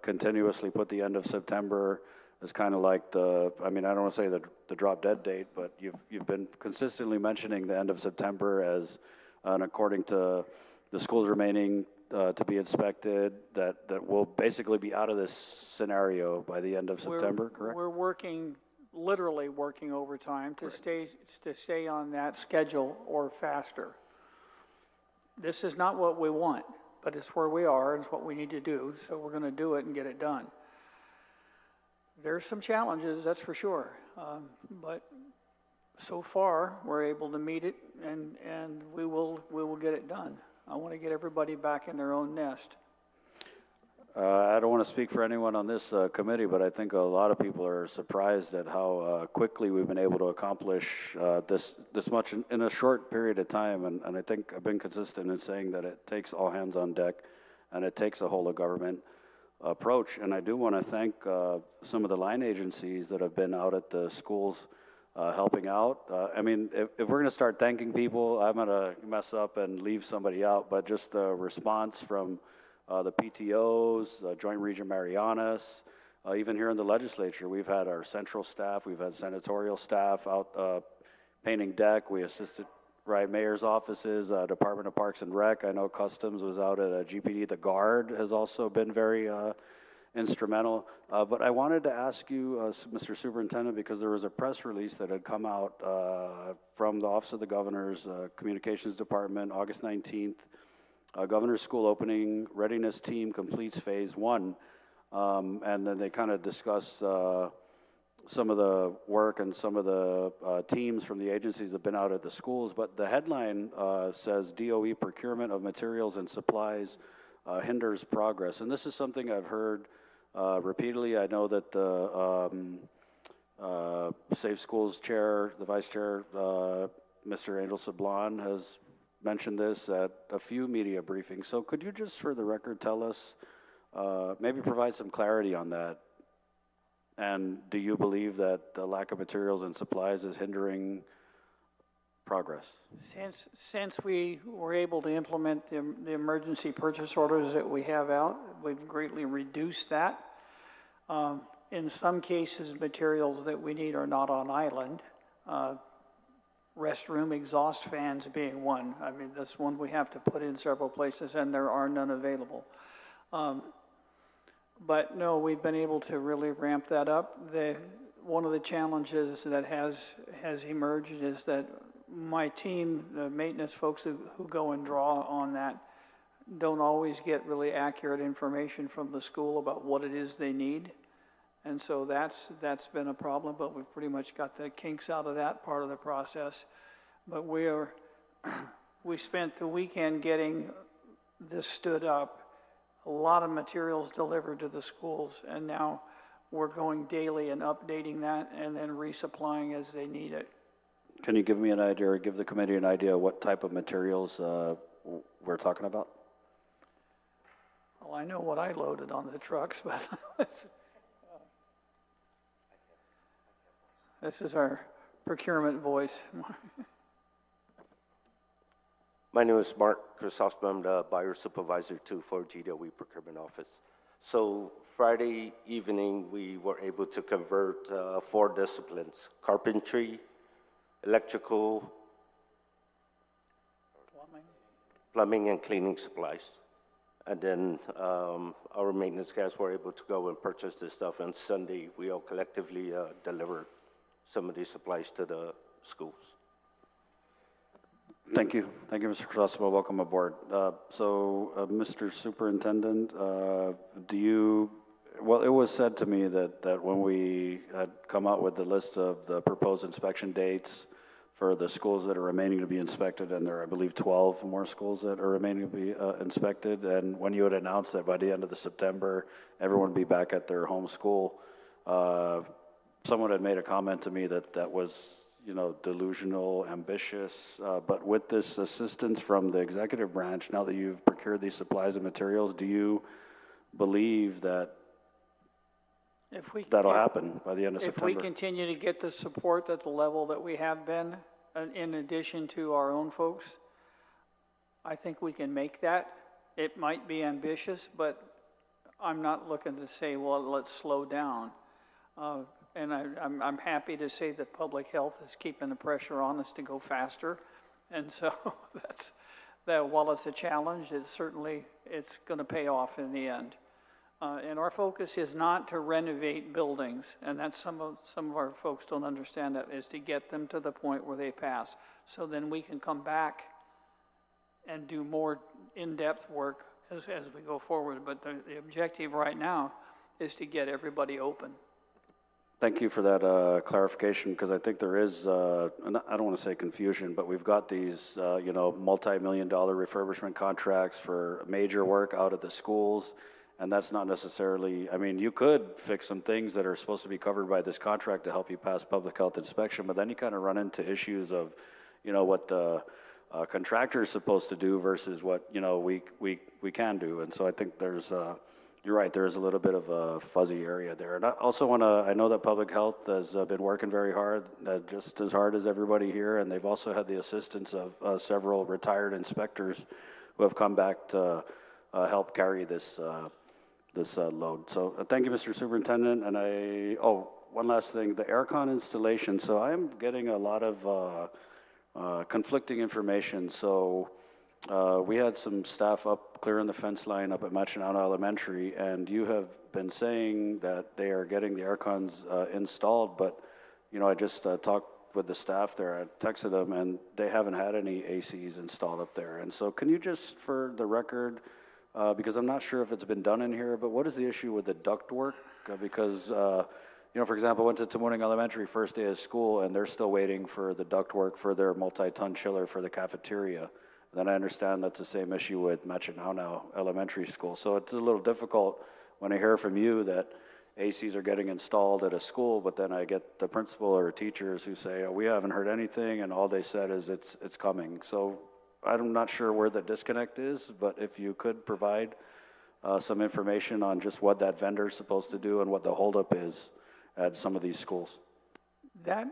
continuously put the end of September as kind of like I don't want to say the drop-dead date, but you've been consistently mentioning the end of September as, and according to the schools remaining to be inspected, that will basically be out of this scenario by the end of September, correct? We're literally working overtime to stay on that schedule or faster. This is not what we want, but it's where we are, and it's what we need to do, so we're going to do it and get it done. There's some challenges, that's for sure, but so far we're able to meet it, and we will get it done. I want to get everybody back in their own nest. I don't want to speak for anyone on this committee, but I think a lot of people are surprised at how quickly we've been able to accomplish this much in a short period of time. And I think I've been consistent in saying that it takes all hands on deck, and it takes a whole of government approach. And I do want to thank some of the line agencies that have been out at the schools helping out. If we're going to start thanking people, I'm going to mess up and leave somebody out, but just the response from the PTOs, Joint Region Marianas, Even here in the legislature, we've had our central staff, we've had senatorial staff out painting deck. We assisted, right, mayor's offices, Department of Parks and Rec. I know Customs was out at GPD. The Guard has also been very instrumental. But I wanted to ask you, Mr. Superintendent, because there was a press release that had come out from the Office of the Governor's Communications Department, August 19th. Governor's School opening readiness team completes phase 1. And then they kind of discuss some of the work and some of the teams from the agencies that have been out at the schools. But the headline says DOE procurement of materials and supplies hinders progress. And this is something I've heard repeatedly. I know that the Safe Schools Chair, the Vice Chair, Mr. Angel Sablon, has mentioned this at a few media briefings. So could you just, for the record, tell us, maybe provide some clarity on that? And do you believe that the lack of materials and supplies is hindering progress? Since we were able to implement the emergency purchase orders that we have out, we've greatly reduced that. In some cases, materials that we need are not on island. Restroom exhaust fans being one. I mean, that's one we have to put in several places, and there are none available. But no, we've been able to really ramp that up. One of the challenges that has emerged is that my team, the maintenance folks who go and draw on that, don't always get really accurate information from the school about what it is they need. And so that's been a problem, but we've pretty much got the kinks out of that part of the process. But we spent the weekend getting this stood up, a lot of materials delivered to the schools, and now we're going daily and updating that and then resupplying as they need it. Can you give me an idea, or give the committee an idea what type of materials we're talking about? Well, I know what I loaded on the trucks, but this is our procurement voice. My name is Mark Chrysostom. I'm the buyer supervisor too for GWE Procurement Office. So Friday evening, we were able to convert 4 disciplines: carpentry, electrical, plumbing and cleaning supplies. And then our maintenance guys were able to go and purchase this stuff. And Sunday, we all collectively delivered some of these supplies to the schools. Thank you. Thank you, Mr. Chrysostom. Welcome aboard. Mr. Superintendent, well, it was said to me that when we had come out with the list of the proposed inspection dates for the schools that are remaining to be inspected, and there are, I believe, 12 more schools that are remaining to be inspected, and when you had announced that by the end of the September, everyone would be back at their home school, someone had made a comment to me that was, delusional, ambitious, but with this assistance from the executive branch, now that you've procured these supplies and materials, do you believe that that'll happen by the end of September? If we continue to get the support at the level that we have been, in addition to our own folks, I think we can make that. It might be ambitious, but I'm not looking to say, well, let's slow down. And I'm happy to say that public health is keeping the pressure on us to go faster. And so while it's a challenge, it's going to pay off in the end. And our focus is not to renovate buildings, and that's some of our folks don't understand that, is to get them to the point where they pass. So then we can come back and do more in-depth work as we go forward. But the objective right now is to get everybody open. Thank you for that clarification, because I think there is, I don't want to say confusion, but we've got these, multi-million-dollar refurbishment contracts for major work out at the schools, and that's not necessarily, I mean, you could fix some things that are supposed to be covered by this contract to help you pass public health inspection, but then you kind of run into issues of, what the contractor is supposed to do versus what, we can do, and so I think there's, you're right, there is a little bit of a fuzzy area there. And I also I know that public health has been working very hard, just as hard as everybody here, and they've also had the assistance of several retired inspectors who have come back to help carry this load. So thank you, Mr. Superintendent. And one last thing, the aircon installation. So I'm getting a lot of conflicting information. So we had some staff up clearing the fence line up at Machinana Elementary, and you have been saying that they are getting the aircons installed, but I just talked with the staff there. I texted them, and they haven't had any ACs installed up there. And so can you just, for the record, because I'm not sure if it's been done in here, but what is the issue with the ductwork? Because, for example, I went to Tamuning Elementary first day of school, and they're still waiting for the ductwork for their multi-ton chiller for the cafeteria. Then I understand that's the same issue with Machinana Elementary School. So it's a little difficult when I hear from you that ACs are getting installed at a school, but then I get the principal or teachers who say, we haven't heard anything, and all they said is it's coming. So I'm not sure where the disconnect is, but if you could provide some information on just what that vendor is supposed to do and what the holdup is at some of these schools. That,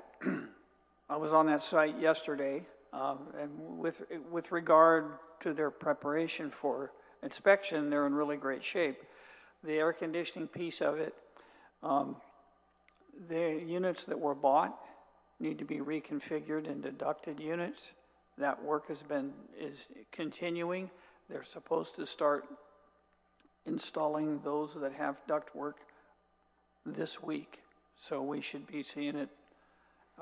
I was on that site yesterday, and with regard to their preparation for inspection, they're in really great shape. The air conditioning piece of it, the units that were bought need to be reconfigured into ducted units. That work is continuing. They're supposed to start installing those that have ductwork this week. So we should be seeing it.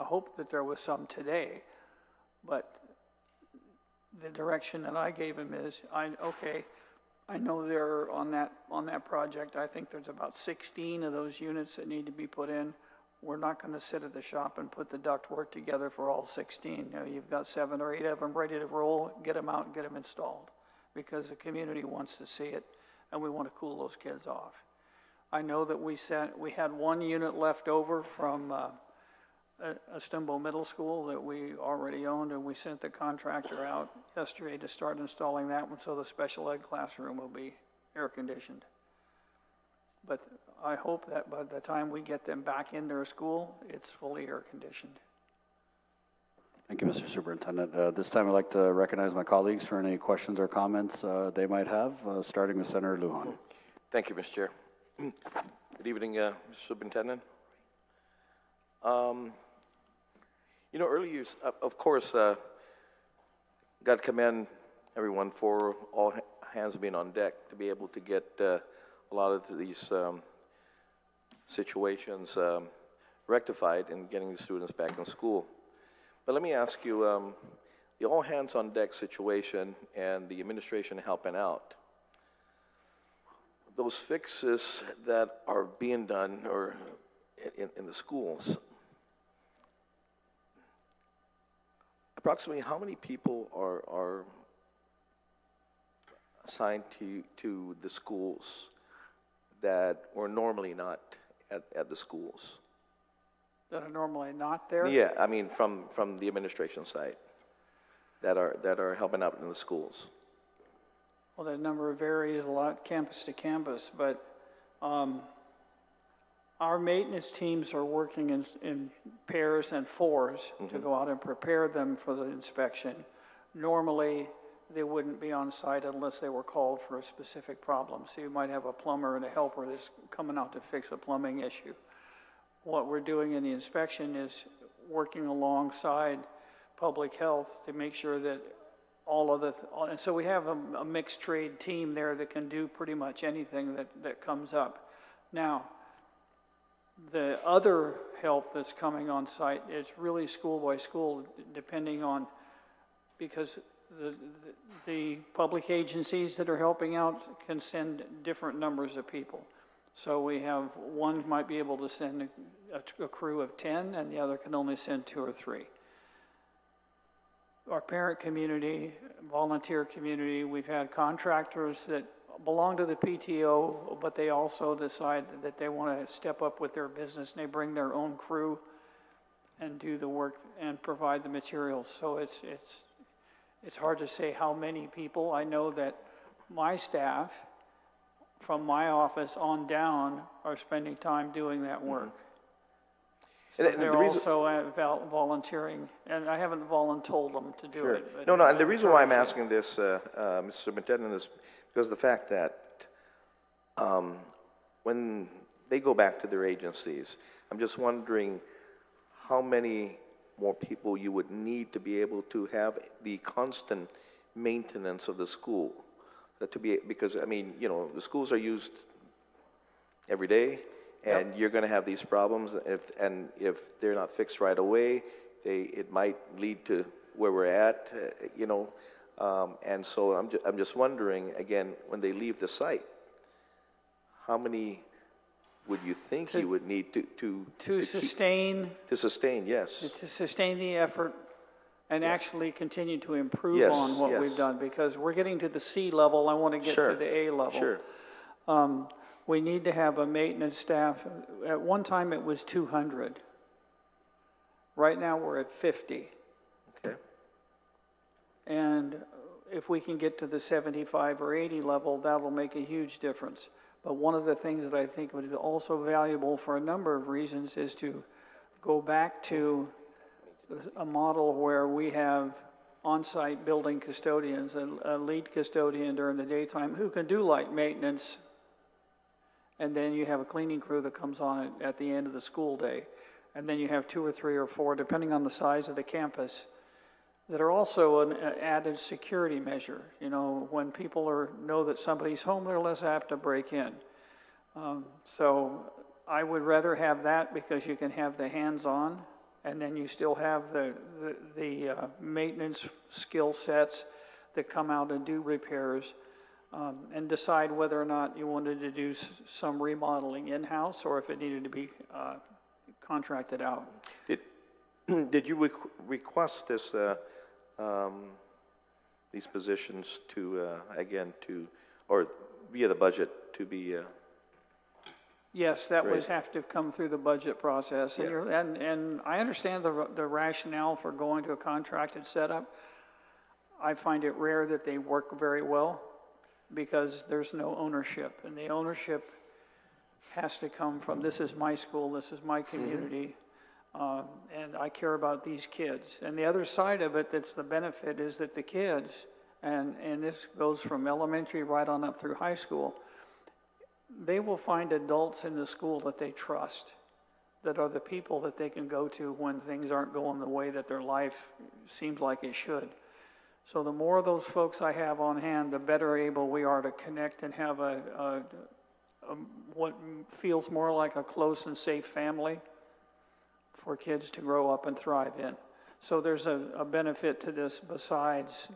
I hope that there was some today, but the direction that I gave him is, I know they're on that project. I think there's about 16 of those units that need to be put in. We're not going to sit at the shop and put the ductwork together for all 16. You've got 7 or 8 of them ready to roll. Get them out and get them installed, because the community wants to see it, and we want to cool those kids off. I know that we had 1 unit left over from Estimbo Middle School that we already owned, and we sent the contractor out yesterday to start installing that one, so the special ed classroom will be air conditioned. But I hope that by the time we get them back in their school, it's fully air conditioned. Thank you, Mr. Superintendent. This time I'd like to recognize my colleagues for any questions or comments they might have, starting with Senator Lujan. Thank you, Mr. Chair. Good evening, Mr. Superintendent. Earlier, of course, got to commend everyone for all hands being on deck to be able to get a lot of these situations rectified and getting the students back in school. But let me ask you, the all hands on deck situation and the administration helping out, those fixes that are being done or in the schools, approximately how many people are assigned to the schools that were normally not at the schools? That are normally not there? Yeah, I mean from the administration side that are helping out in the schools. Well, that number varies a lot campus to campus, but our maintenance teams are working in pairs and fours to go out and prepare them for the inspection. Normally, they wouldn't be on site unless they were called for a specific problem. So you might have a plumber and a helper that's coming out to fix a plumbing issue. What we're doing in the inspection is working alongside public health to make sure that all of and so we have a mixed trade team there that can do pretty much anything that comes up. Now, the other help that's coming on site is really school by school, depending on, because the public agencies that are helping out can send different numbers of people. So we have one might be able to send a crew of 10, and the other can only send 2 or 3. Our parent community, volunteer community, we've had contractors that belong to the PTO, but they also decide that they want to step up with their business, and they bring their own crew and do the work and provide the materials. So it's hard to say how many people. I know that my staff, from my office on down, are spending time doing that work. So they're also volunteering, and I haven't voluntold them to do it. But no, and the reason why I'm asking this, Mr. Superintendent, is because of the fact that when they go back to their agencies, I'm just wondering how many more people you would need to be able to have the constant maintenance of the school. Because, I mean, you know, the schools are used every day, and you're going to have these problems. If they're not fixed right away, it might lead to where we're at, you know. And so I'm just wondering, again, when they leave the site, how many would you think you would need to sustain? To sustain, yes. To sustain the effort and actually continue to improve Yes, on what yes. we've done, because we're getting to the C level, I want to get Sure, to the A level. Sure. We need to have a maintenance staff. At one time, it was 200. Right now, we're at 50. Okay. And if we can get to the 75 or 80 level, that'll make a huge difference. But one of the things that I think would be also valuable for a number of reasons is to go back to a model where we have on-site building custodians, a lead custodian during the daytime who can do light maintenance, and then you have a cleaning crew that comes on at the end of the school day. And then you have 2 or 3 or 4, depending on the size of the campus, that are also an added security measure. You know, when people know that somebody's home, they're less apt to break in. So I would rather have that, because you can have the hands-on, and then you still have the maintenance skill sets that come out and do repairs, and decide whether or not you wanted to do some remodeling in-house or if it needed to be contracted out. Did you request this, these positions to, again, or via the budget to be? Yes, that Great. would have to come through the budget process. And, Yeah. and I understand the rationale for going to a contracted setup. I find it rare that they work very well, because there's no ownership. And the ownership has to come from, this is my school, this is my community, and I care about these kids. And the other side of it that's the benefit is that the kids, and this goes from elementary right on up through high school, they will find adults in the school that they trust, that are the people that they can go to when things aren't going the way that their life seems like it should. So the more of those folks I have on hand, the better able we are to connect and have what feels more like a close and safe family for kids to grow up and thrive in. So there's a benefit to this besides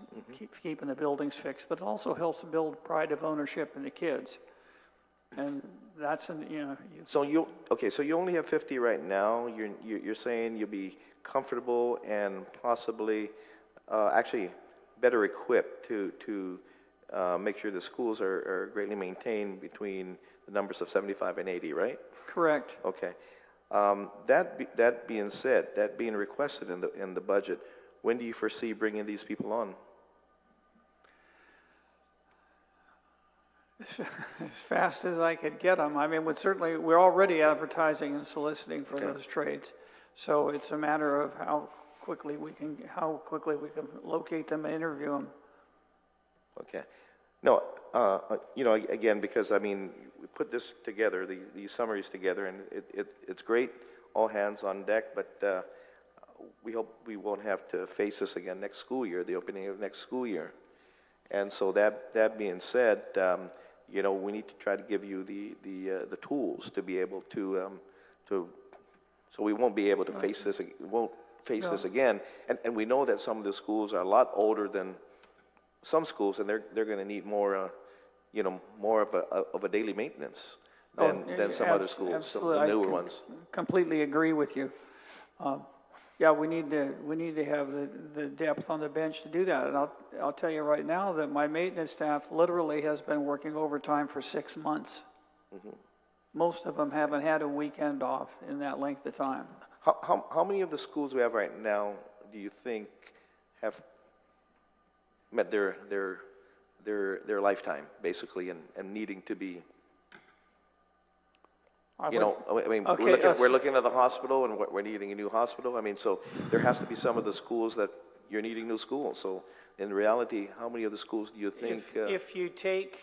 keeping the buildings fixed, but it also helps build pride of ownership in the kids. And that's, So you only have 50 right now. You're saying you'll be comfortable and possibly, actually, better equipped to make sure the schools are greatly maintained between the numbers of 75 and 80, right? Correct. Okay. That being said, that being requested in the budget, when do you foresee bringing these people on? As fast as I could get them. I mean, we're already advertising and soliciting for those trades. So it's a matter of how quickly we can locate them and interview them. Okay. No, again, because, I mean, we put this together, these summaries together, and it's great, all hands on deck, but we hope we won't have to face this again next school year, the opening of next school year. And so that being said, we need to try to give you the tools to be able to so we won't be able to face this, this again. And we know that some of the schools are a lot older than some schools, and they're going to need more, more of a daily maintenance than some other schools, absolutely. some of the newer ones. Completely agree with you. We need to have the depth on the bench to do that. And I'll tell you right now that my maintenance staff literally has been working overtime for 6 months. Mm-hmm. Most of them haven't had a weekend off in that length of time. How many of the schools we have right now do you think have met their lifetime, basically, and needing to be? We're looking at the hospital, and we're needing a new hospital. I mean, so there has to be some of the schools that you're needing new schools. So in reality, how many of the schools do you think? If you take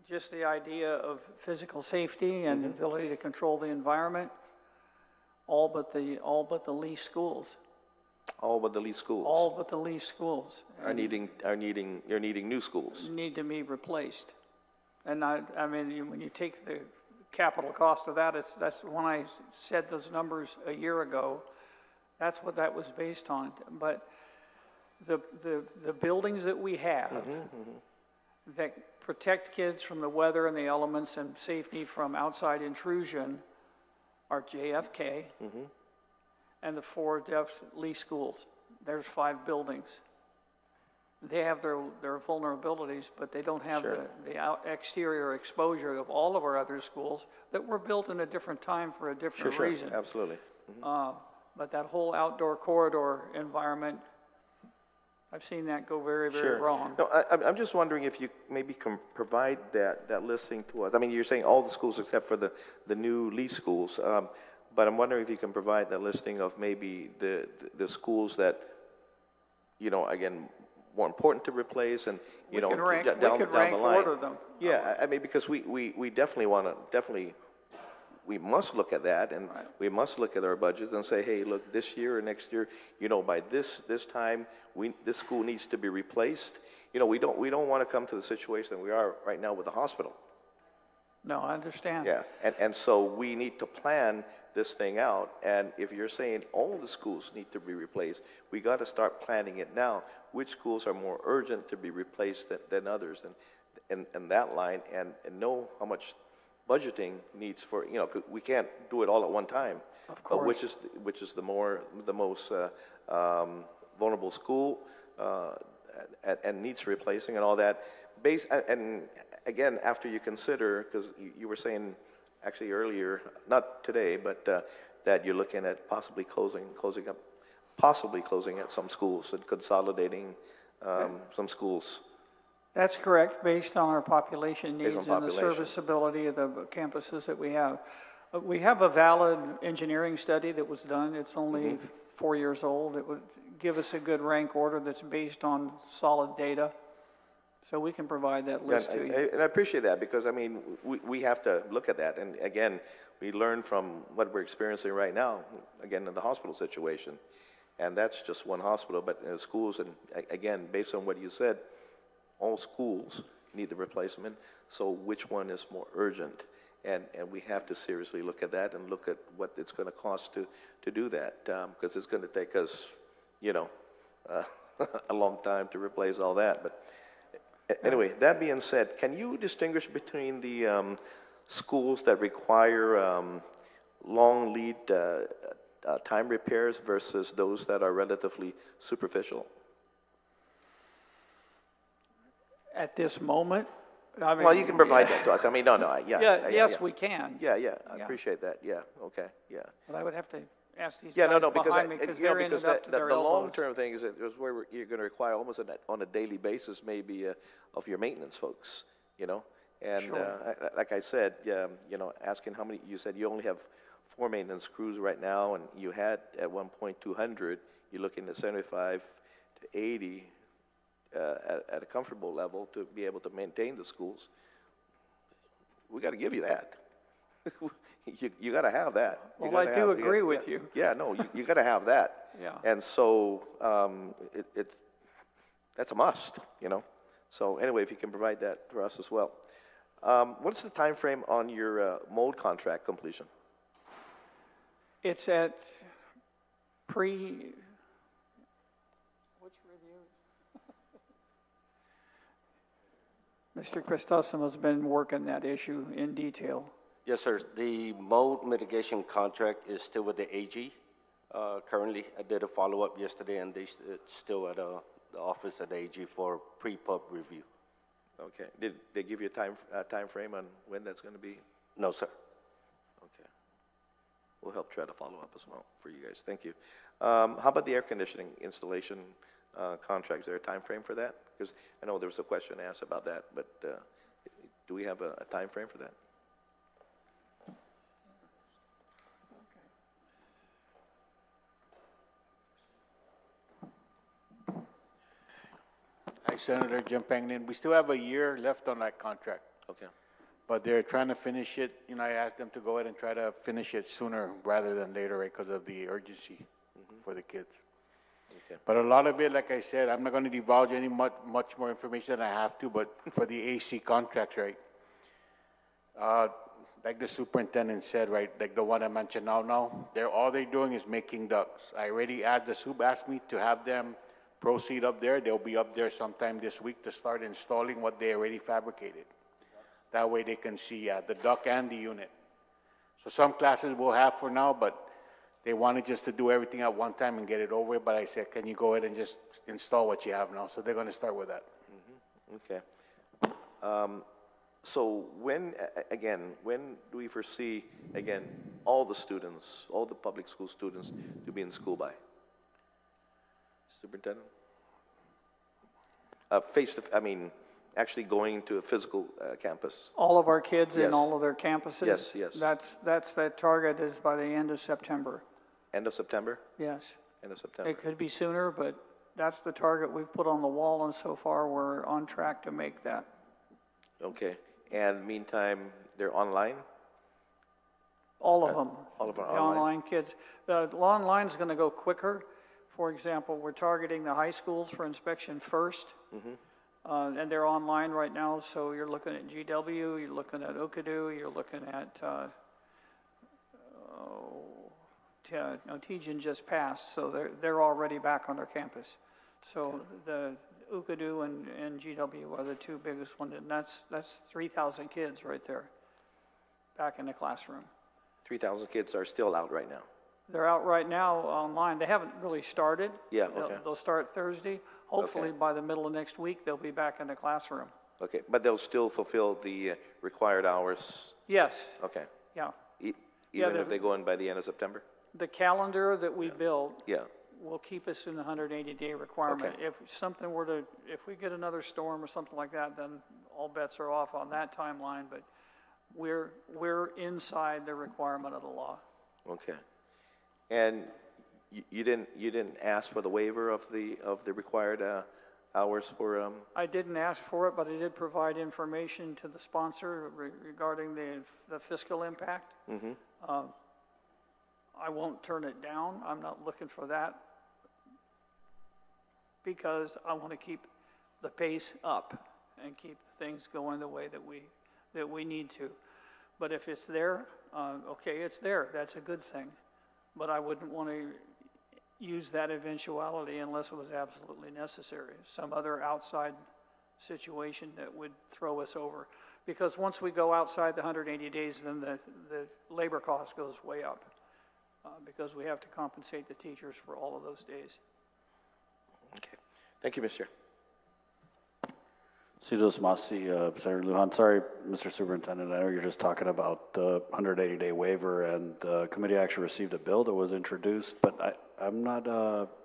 just the idea of physical safety and ability to control the environment, all but the leased schools. All but the leased schools All but the leased schools. you're needing new schools. Need to be replaced. And I mean, when you take the capital cost of that, that's when I said those numbers a year ago, that's what that was based on. But the buildings that we have that protect kids from the weather and the elements and safety from outside intrusion are JFK and the 4 deaf leased schools. There's 5 buildings. They have their vulnerabilities, but they don't have the exterior exposure of all of our other schools that were built in a different time for a different reason. Absolutely. But that whole outdoor corridor environment, I've seen that go very, very wrong. No, I'm just wondering if you maybe can provide that listing to us. I mean, you're saying all the schools except for the new lease schools, but I'm wondering if you can provide that listing of maybe the schools that, you know, again, more important to replace and, you know, down the line. Order them. Yeah, I mean, because we definitely want to, we must look at that, and we must look at our budgets and say, hey, look, this year or next year, you know, by this time, this school needs to be replaced. You know, we don't want to come to the situation we are right now with the hospital. No, I understand. Yeah, and so we need to plan this thing out, and if you're saying all the schools need to be replaced, we got to start planning it now. Which schools are more urgent to be replaced than others, and that line, and know how much budgeting needs for, you know, 'cause we can't do it all at one time. Of course. Which is the most vulnerable school and needs replacing and all that. And again, after you consider, because you were saying actually earlier, not today, but that you're looking at possibly closing at some schools and consolidating some schools. That's correct, based on our population needs on and the population. serviceability of the campuses that we have. We have a valid engineering study that was done. It's only 4 years old. It would give us a good rank order that's based on solid data. So we can provide that list to you. And I appreciate that, because, I mean, we have to look at that. And again, we learn from what we're experiencing right now, again, in the hospital situation. And that's just one hospital, but in the schools, and again, based on what you said, all schools need the replacement. So which one is more urgent? And we have to seriously look at that and look at what it's going to cost to do that, because it's going to take us, you know, a long time to replace all that. But anyway, that being said, can you distinguish between the schools that require long lead time repairs versus those that are relatively superficial? At this moment, I mean... Well, you can provide that to us. I mean, no, yes, we can. Yeah, I appreciate that. Yeah, okay, yeah. But I would have to ask these Yeah, guys no, because behind me, because they're in it up to the their elbows. long-term thing is where you're going to require almost on a daily basis, maybe, of your maintenance folks, you know? And Sure. like I said, you know, asking how many, you said you only have 4 maintenance crews right now, and you had at one point 200. You're looking at 75 to 80 at a comfortable level to be able to maintain the schools. We got to give you that. you got to have that. Well, I do agree with you. Yeah, no, you got to have that. Yeah. And so that's a must, you know. So anyway, if you can provide that for us as well. What's the time frame on your mold contract completion? It's at which review? Mr. Christosom has been working that issue in detail. Yes, sir. The mold mitigation contract is still with the AG. Currently, I did a follow-up yesterday, and it's still at the office at the AG for pre-pub review. Okay. Did they give you a time frame on when that's going to be? No, sir. Okay. We'll help try to follow up as well for you guys. Thank you. How about the air conditioning installation contract? Is there a time frame for that? Because I know there was a question asked about that, but do we have a time frame for that? Hi, Senator Jim Pangnin. We still have a year left on that contract. Okay. Okay. But they're trying to finish it. You know, I asked them to go ahead and try to finish it sooner rather than later, right, because of the urgency for the kids. Okay. But a lot of it, like I said, I'm not going to divulge any much more information than I have to, but for the AC contracts, right, like the superintendent said, right, like the one I mentioned now, all they're doing is making ducts. I already asked, the soup asked me to have them proceed up there. They'll be up there sometime this week to start installing what they already fabricated. That way they can see the duct and the unit. So some classes we'll have for now, but they wanted just to do everything at one time and get it over with. But I said, can you go ahead and just install what you have now? So they're going to start with that. Okay. So when do we foresee, again, all the students, all the public school students to be in school by? Superintendent? Actually going to a physical campus. All of our kids in Yes. all of their campuses? Yes, yes. That target is by the end of September. End of September? Yes. End of September. It could be sooner, but that's the target we've put on the wall, and so far we're on track to make that. Okay. And meantime, they're online? All of them. all of our The online? online kids. The online is going to go quicker. For example, we're targeting the high schools for inspection first. And they're online right now, so you're looking at GW, you're looking at Okadu, you're looking at, Tejan just passed, so they're already back on their campus. So the Okadu and GW are the two biggest ones, and that's 3,000 kids right there, back in the classroom. 3,000 kids are still out right now. They're out right now online. They haven't really started. Yeah, okay. They'll start Thursday. Hopefully by the middle of next week, they'll be back in the classroom. Okay, but they'll still fulfill the required hours? Yes, Okay. yeah. Even if they go in by the end of September? The calendar that we built Yeah. will keep us in the 180-day requirement. Okay. If we get another storm or something like that, then all bets are off on that timeline, but we're inside the requirement of the law. Okay. And you didn't ask for the waiver of the required hours for I didn't ask for it, but I did provide information to the sponsor regarding the fiscal impact. I won't turn it down. I'm not looking for that because I want to keep the pace up and keep things going the way that we need to. But if it's there, okay, it's there. That's a good thing. But I wouldn't want to use that eventuality unless it was absolutely necessary. Some other outside situation that would throw us over. Because once we go outside the 180 days, then the labor cost goes way up. Because we have to compensate the teachers for all of those days. Okay. Thank you, Mr. Citos Masi, Senator Lujan. Sorry, Mr. Superintendent, I know you're just talking about the 180-day waiver, and the committee actually received a bill that was introduced, but I'm not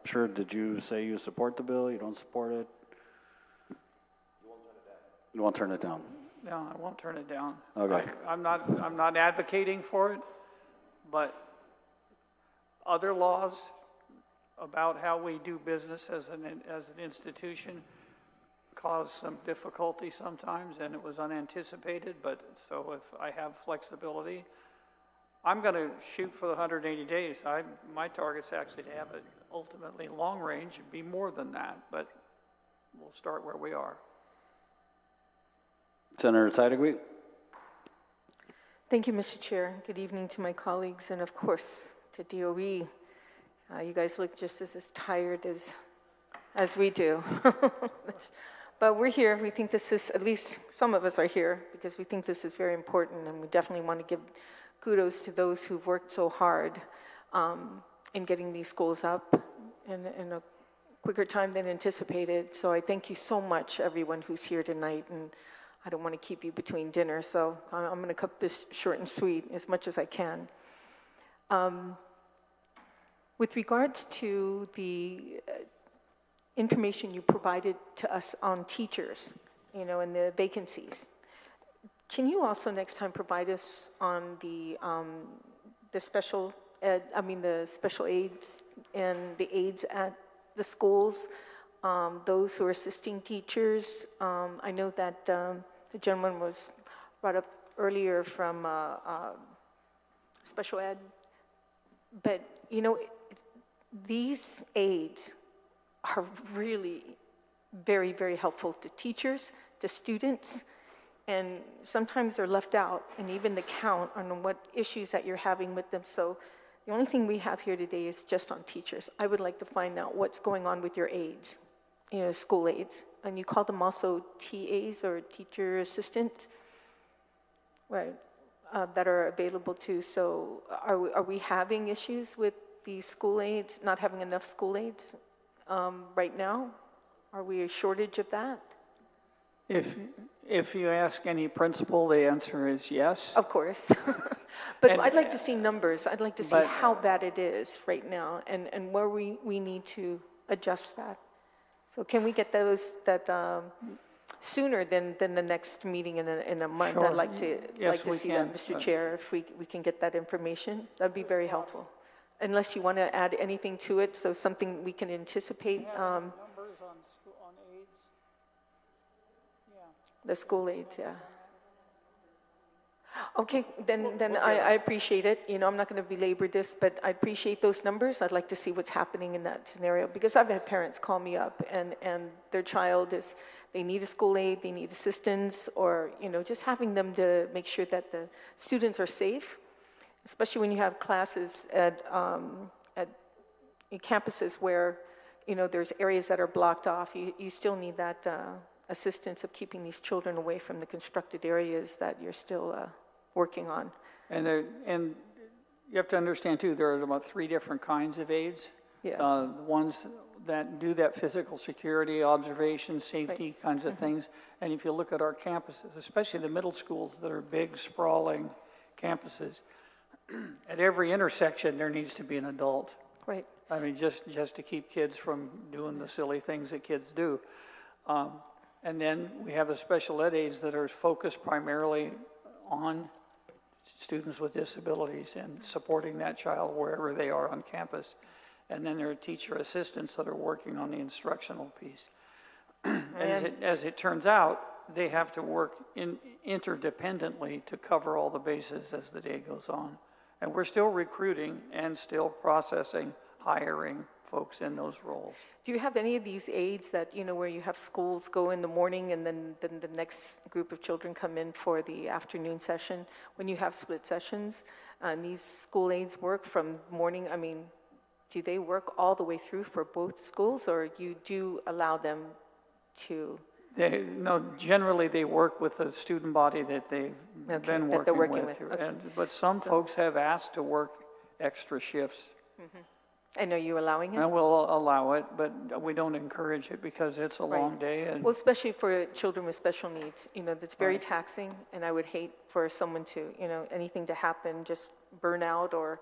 sure, did you say you support the bill? You don't support it? You won't turn it down? No, I won't turn it down. Okay. I'm not advocating for it, but other laws about how we do business as an institution cause some difficulty sometimes, and it was unanticipated, but so if I have flexibility, I'm going to shoot for the 180 days. My target's actually to have it ultimately long range, be more than that, but we'll start where we are. Senator Teitegui. Thank you, Mr. Chair. Good evening to my colleagues, and of course to DOE. You guys look just as tired as we do. But we're here. We think this is, at least some of us are here, because we think this is very important, and we definitely want to give kudos to those who've worked so hard in getting these schools up in a quicker time than anticipated. So I thank you so much, everyone who's here tonight, and I don't want to keep you between dinner, so I'm going to cut this short and sweet as much as I can. With regards to the information you provided to us on teachers, and the vacancies, can you also next time provide us on the special ed, the special aides and the aides at the schools, those who are assisting teachers? I know that the gentleman was brought up earlier from special ed, but you know, these aids are really very, very helpful to teachers, to students, and sometimes they're left out, and even the count on what issues that you're having with them. So the only thing we have here today is just on teachers. I would like to find out what's going on with your aides, you know, school aides. And you call them also TAs or teacher assistants, right, that are available too. So are we having issues with these school aides, not having enough school aides right now? Are we a shortage of that? If you ask any principal, the answer is yes. Of course. But And- I'd like to see numbers. I'd like to see but- how bad it is right now and where we need to adjust that. So can we get those that sooner than the next meeting in a month? Sure. I'd like to Yes, we see can. that, Mr. Chair, if we can get that information. That'd be very helpful. Unless you want to add anything to it, so something we can anticipate, Numbers on aides? the school aides, yeah. Okay, then I appreciate it. You know, I'm not going to belabor this, but I appreciate those numbers. I'd like to see what's happening in that scenario, because I've had parents call me up and their child they need a school aid, they need assistance, or, you know, just having them to make sure that the students are safe, especially when you have classes at campuses where, you know, there's areas that are blocked off. You still need that assistance of keeping these children away from the constructed areas that you're still working on. And you have to understand too, there are about 3 different kinds of aids. Yeah. The ones that do that physical security, observation, safety kinds of things. And if you look at our campuses, especially the middle schools that are big, sprawling campuses, at every intersection there needs to be an adult. Right. I mean, just to keep kids from doing the silly things that kids do. And then we have the special ed aides that are focused primarily on students with disabilities and supporting that child wherever they are on campus. And then there are teacher assistants that are working on the instructional piece. As it turns out, they have to work interdependently to cover all the bases as the day goes on. And we're still recruiting and still processing, hiring folks in those roles. Do you have any of these aides that, you know, where you have schools go in the morning and then the next group of children come in for the afternoon session? When you have split sessions, and these school aides work from morning, I mean, do they work all the way through for both schools, or you do allow them to? No, generally they work with the student body that they've been that they're working working with. with, okay. But some folks have asked to work extra shifts. And are you allowing it? And we'll allow it, but we don't encourage it because it's a long day. And Well, especially for children with special needs, you know, that's very taxing, and I would hate for someone to, you know, anything to happen, just burn out, or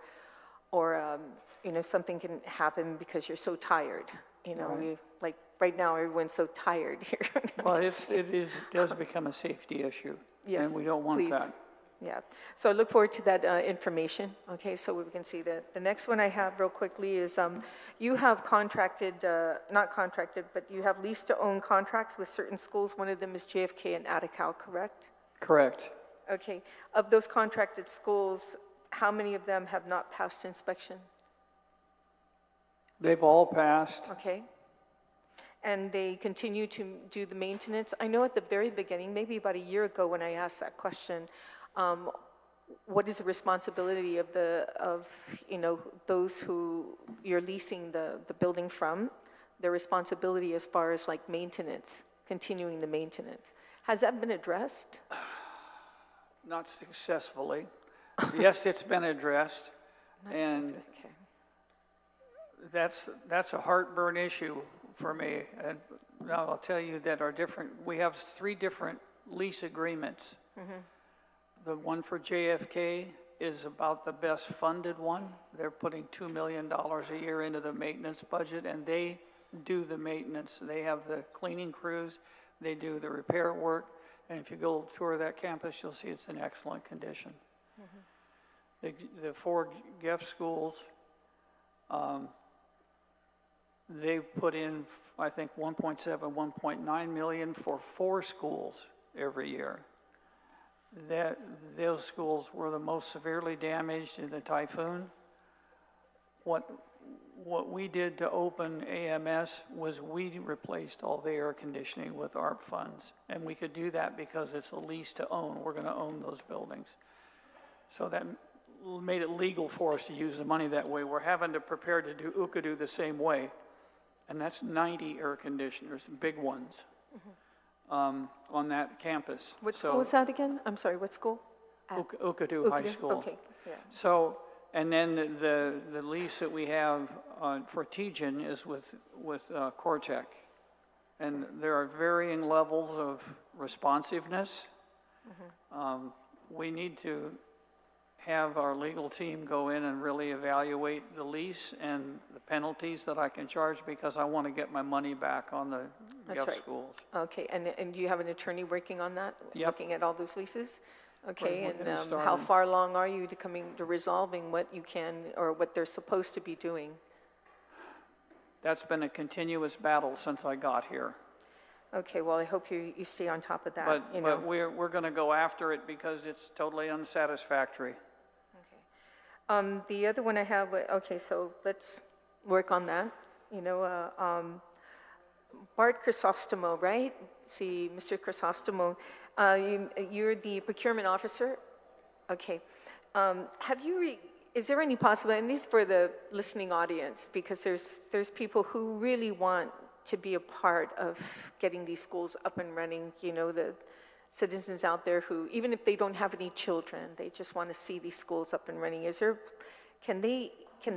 you know, something can happen because you're so tired. You know, like right now, everyone's so tired here. well, it does become a safety issue. Yes, and we don't want please. that. Yeah, so I look forward to that information. Okay, so we can see that. The next one I have real quickly is you have contracted, not contracted, but you have lease to own contracts with certain schools. One of them is JFK and Attica, correct? Correct. Okay, of those contracted schools, how many of them have not passed inspection? They've all passed. Okay. And they continue to do the maintenance. I know at the very beginning, maybe about a year ago when I asked that question, what is the responsibility of you know, those who you're leasing the building from, their responsibility as far as like maintenance, continuing the maintenance? Has that been addressed? Not successfully. Yes, it's been addressed. And Okay. that's a heartburn issue for me. And now I'll tell you that we have 3 different lease agreements. The one for JFK is about the best funded one. They're putting $2 million a year into the maintenance budget, and they do the maintenance. They have the cleaning crews, they do the repair work, and if you go tour that campus, you'll see it's in excellent condition. The 4 GEF schools, they put in, I think, 1.7, 1.9 million for 4 schools every year. that those schools were the most severely damaged in the typhoon. What we did to open AMS was we replaced all the air conditioning with ARP funds. And we could do that because it's a lease to own. We're going to own those buildings. So that made it legal for us to use the money that way. We're having to prepare to do Ukadu the same way. And that's 90 air conditioners, big ones, on that campus. What school is that again? I'm sorry, what school? Ukadu High School. Okay, yeah. So, and then the lease that we have for Tejan is with Cortec. And there are varying levels of responsiveness. We need to have our legal team go in and really evaluate the lease and the penalties that I can charge, because I want to get my money back on the That's right. schools. Okay, and do you have an attorney working on that? Yep. Looking at all those leases? Okay, We're and getting how started. far along are you to resolving what you can, or what they're supposed to be doing? That's been a continuous battle since I got here. Okay, well, I hope you stay on top of that, But, you know. but we're going to go after it because it's totally unsatisfactory. The other one I have, okay, so let's work on that. You know, Bart Chrysostomo, right? See, Mr. Chrysostomo, you're the procurement officer? Okay. Is there any possibility, and this is for the listening audience, because there's people who really want to be a part of getting these schools up and running, you know, the citizens out there who, even if they don't have any children, they just want to see these schools up and running. Can the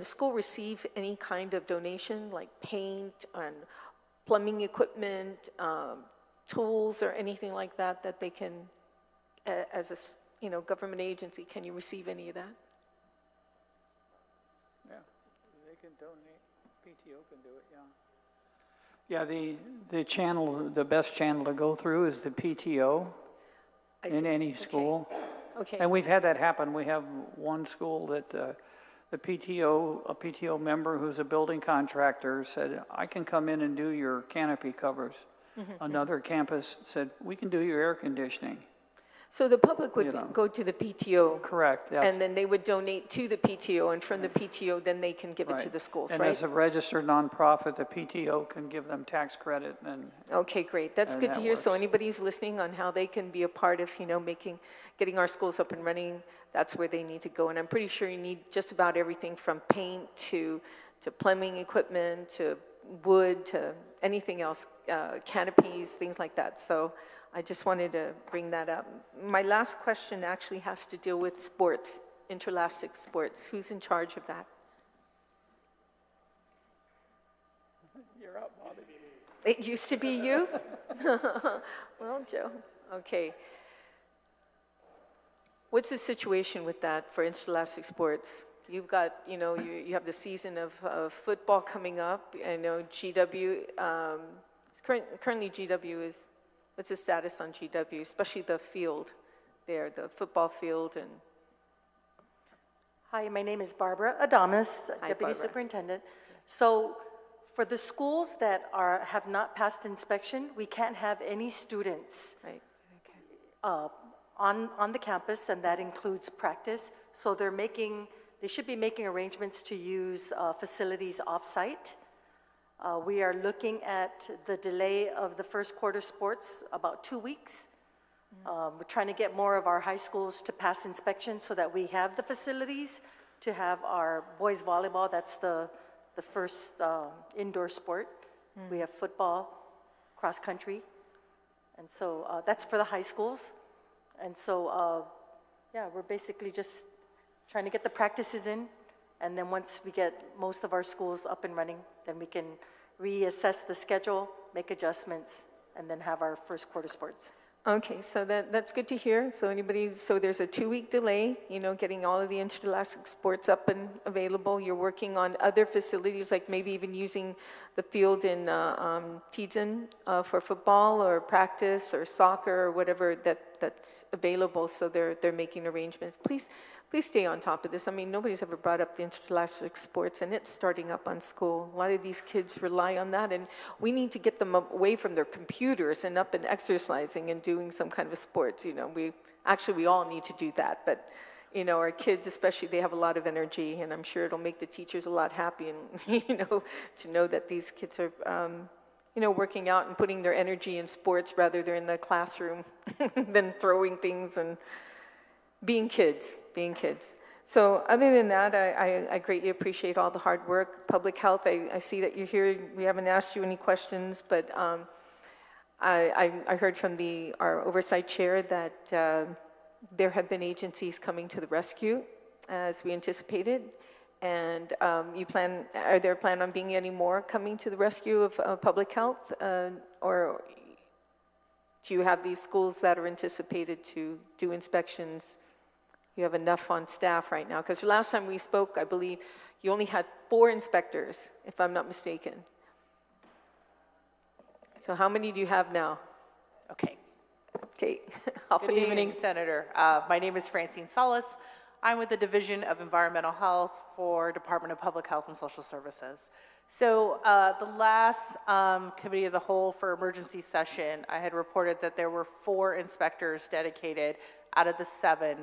school receive any kind of donation, like paint and plumbing equipment, tools, or anything like that, that they can, as a government agency, can you receive any of that? Yeah, they can donate. PTO can do it, yeah. Yeah, the best channel to go through is the PTO in any school. Okay. And we've had that happen. We have one school that a PTO member who's a building contractor said, I can come in and do your canopy covers. Another campus said, we can do your air conditioning. So the public would go to the PTO. Correct, yes. And then they would donate to the PTO, and from the PTO, then they can give it to the schools, and right? as a registered nonprofit, the PTO can give them tax credit and. Okay, great. That's and good to that hear. So works. anybody who's listening on how they can be a part of, getting our schools up and running, that's where they need to go. And I'm pretty sure you need just about everything from paint to plumbing equipment, to wood, to anything else, canopies, things like that. So I just wanted to bring that up. My last question actually has to deal with sports, interscholastic sports. Who's in charge of that? You're up, Bobby. It used to be you? Well, Joe, okay. What's the situation with that for interscholastic sports? You've got, you have the season of football coming up. I know GW, currently GW is, what's the status on GW, especially the field there, the football field? And Hi, my name is Barbara Adamas, Hi, Deputy Barbara. Superintendent. So for the schools that have not passed inspection, we can't have any students right, okay. on the campus, and that includes practice. So they should be making arrangements to use facilities off-site. We are looking at the delay of the first quarter sports about 2 weeks. We're trying to get more of our high schools to pass inspection so that we have the facilities to have our boys volleyball. That's the first indoor sport. We have football, cross country. And so that's for the high schools. And so, yeah, we're basically just trying to get the practices in. And then once we get most of our schools up and running, then we can reassess the schedule, make adjustments, and then have our first quarter sports. Okay, so that's good to hear. So so there's a 2-week delay, getting all of the interscholastic sports up and available. You're working on other facilities, like maybe even using the field in Tejan for football or practice or soccer or whatever that's available. So they're making arrangements. please stay on top of this. I mean, nobody's ever brought up the interscholastic sports, and it's starting up on school. A lot of these kids rely on that, and we need to get them away from their computers and up and exercising and doing some kind of sports. You know, we all need to do that, but you know, our kids especially, they have a lot of energy, and I'm sure it'll make the teachers a lot happy, and you know, to know that these kids are you know, working out and putting their energy in sports rather than in the classroom than throwing things and being kids. So other than that, I greatly appreciate all the hard work. Public health, I see that you're here. We haven't asked you any questions, but I heard from our oversight chair that there have been agencies coming to the rescue as we anticipated. And are there plan on being any more coming to the rescue of public health? Or do you have these schools that are anticipated to do inspections? You have enough on staff right now? Because last time we spoke, I believe you only had 4 inspectors, if I'm not mistaken. So how many do you have now? Okay. Okay. Good evening, Senator. My name is Francine Salas. I'm with the Division of Environmental Health for Department of Public Health and Social Services. So the last Committee of the Whole for emergency session, I had reported that there were 4 inspectors dedicated out of the 7.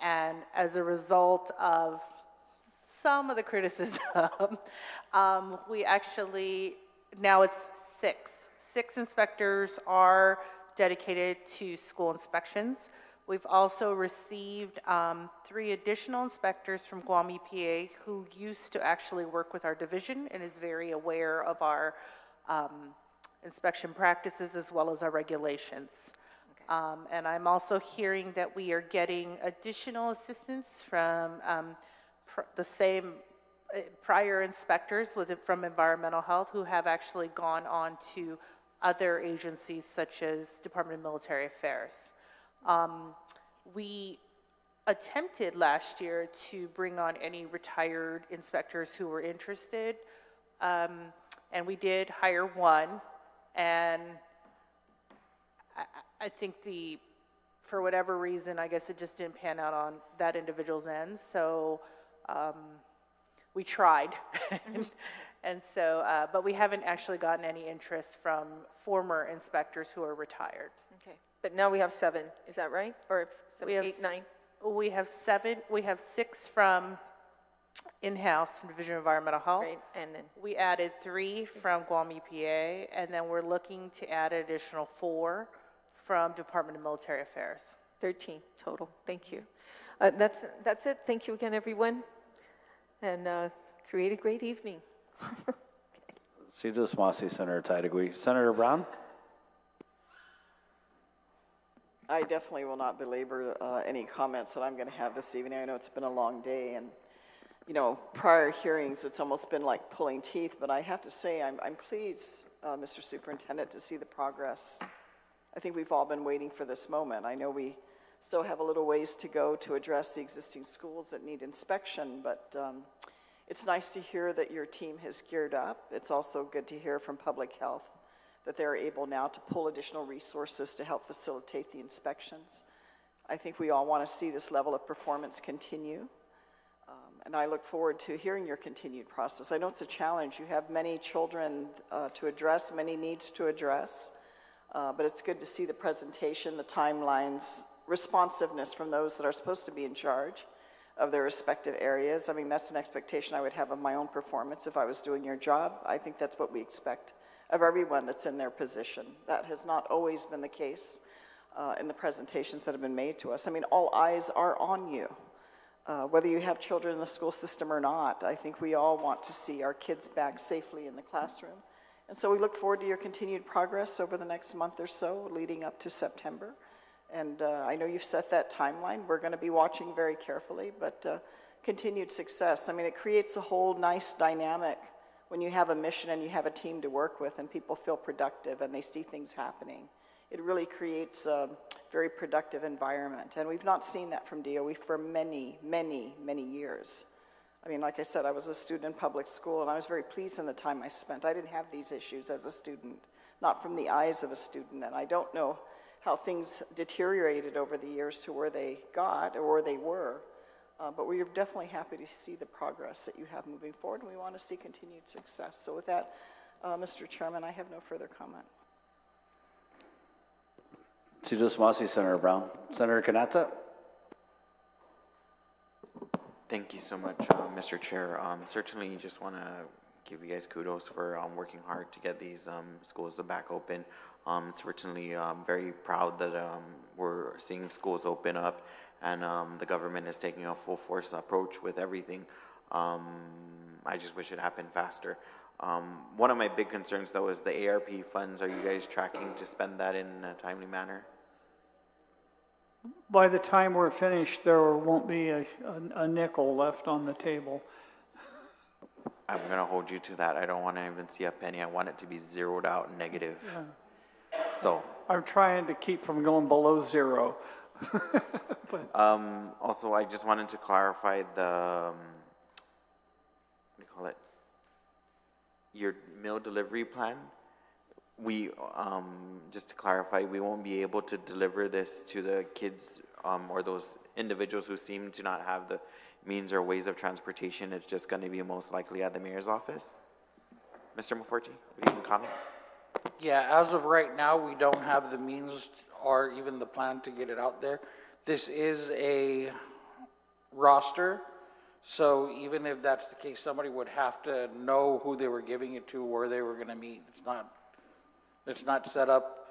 And as a result of some of the criticism, we actually, now it's 6. 6 inspectors are dedicated to school inspections. We've also received 3 additional inspectors from Guam EPA who used to actually work with our division and is very aware of our inspection practices as well as our regulations. Okay. And I'm also hearing that we are getting additional assistance from the same prior inspectors from environmental health who have actually gone on to other agencies such as Department of Military Affairs. We attempted last year to bring on any retired inspectors who were interested, and we did hire 1, and I think for whatever reason, I guess it just didn't pan out on that individual's end, so we tried, and so, but we haven't actually gotten any interest from former inspectors who are retired. Okay. But now we have 7, is that right? Or 7, 8, 9? We have 7. We have 6 from in-house from Division of Environmental Health. Right, and then we added 3 from Guam EPA, and then we're looking to add an additional 4 from Department of Military Affairs. 13 total. Thank you. That's it. Thank you again, everyone, and create a great evening. Cedar Smasi, Senator Taitagui. Senator Brown? I definitely will not belabor any comments that I'm going to have this evening. I know it's been a long day, and you know, prior hearings, it's almost been like pulling teeth, but I have to say I'm pleased, Mr. Superintendent, to see the progress. I think we've all been waiting for this moment. I know we still have a little ways to go to address the existing schools that need inspection, but it's nice to hear that your team has geared up. It's also good to hear from public health that they're able now to pull additional resources to help facilitate the inspections. I think we all want to see this level of performance continue. And I look forward to hearing your continued process. I know it's a challenge. You have many children to address, many needs to address, but it's good to see the presentation, the timelines, responsiveness from those that are supposed to be in charge of their respective areas. I mean, that's an expectation I would have of my own performance if I was doing your job. I think that's what we expect of everyone that's in their position. That has not always been the case in the presentations that have been made to us. I mean, all eyes are on you. Whether you have children in the school system or not, I think we all want to see our kids back safely in the classroom. And so we look forward to your continued progress over the next month or so leading up to September. And I know you've set that timeline. We're going to be watching very carefully, but continued success. I mean, it creates a whole nice dynamic when you have a mission and you have a team to work with and people feel productive and they see things happening. It really creates a very productive environment. And we've not seen that from DOE for many, many, many years. I mean, like I said, I was a student in public school and I was very pleased in the time I spent. I didn't have these issues as a student, not from the eyes of a student. And I don't know how things deteriorated over the years to where they got or where they were. But we're definitely happy to see the progress that you have moving forward, and we want to see continued success. So with that, Mr. Chairman, I have no further comment. Sidusmasi, Senator Brown. Senator Kanata? Thank you so much, Mr. Chair. Certainly just want to give you guys kudos for working hard to get these schools back open. Certainly very proud that we're seeing schools open up, and the government is taking a full force approach with everything. I just wish it happened faster. One of my big concerns, though, is the ARP funds. Are you guys tracking to spend that in a timely manner? By the time we're finished, there won't be a nickel left on the table. I'm going to hold you to that. I don't want to even see a penny. I want it to be zeroed out and negative. Yeah. So I'm trying to keep from going below zero. But, also, I just wanted to clarify the, what do you call it? Your meal delivery plan. We, just to clarify, we won't be able to deliver this to the kids or those individuals who seem to not have the means or ways of transportation. It's just going to be most likely at the mayor's office. Mr. Maforti, if you can comment. Yeah, as of right now, we don't have the means or even the plan to get it out there. This is a roster, so even if that's the case, somebody would have to know who they were giving it to, where they were going to meet. It's not set up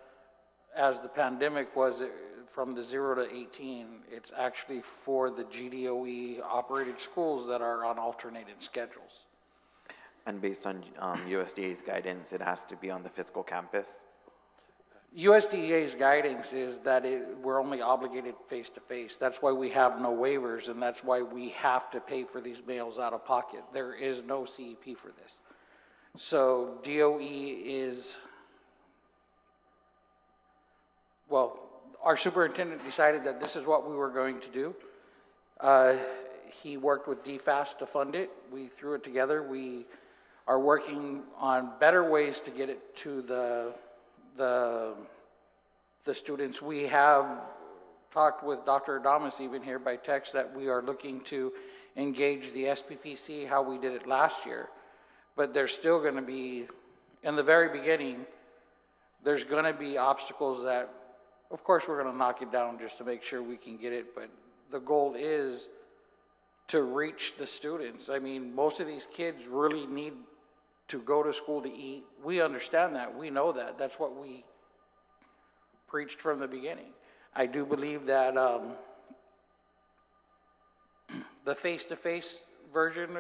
as the pandemic was from the 0 to 18. It's actually for the GDOE operated schools that are on alternated schedules. And based on USDA's guidance, it has to be on the fiscal campus? USDA's guidance is that we're only obligated face-to-face. That's why we have no waivers, and that's why we have to pay for these meals out of pocket. There is no CEP for this. So DOE is, well, our superintendent decided that this is what we were going to do. He worked with DFAS to fund it. We threw it together. We are working on better ways to get it to the students. We have talked with Dr. Adamas even here by text that we are looking to engage the SPPC how we did it last year. But there's still going to be, in the very beginning, there's going to be obstacles that, of course, we're going to knock it down just to make sure we can get it. But the goal is to reach the students. I mean, most of these kids really need to go to school to eat. We understand that. We know that. That's what we preached from the beginning. I do believe that the face-to-face version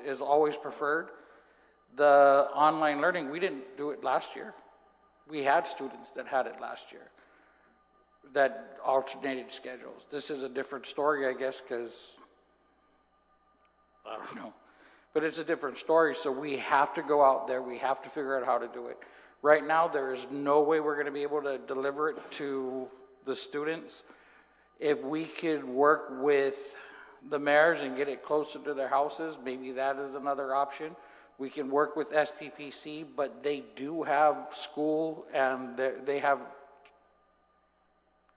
is always preferred. The online learning, we didn't do it last year. We had students that had it last year that alternated schedules. This is a different story, I guess, because I don't know. But it's a different story, so we have to go out there. We have to figure out how to do it. Right now, there is no way we're going to be able to deliver it to the students. If we could work with the mayors and get it closer to their houses, maybe that is another option. We can work with SPPC, but they do have school and they have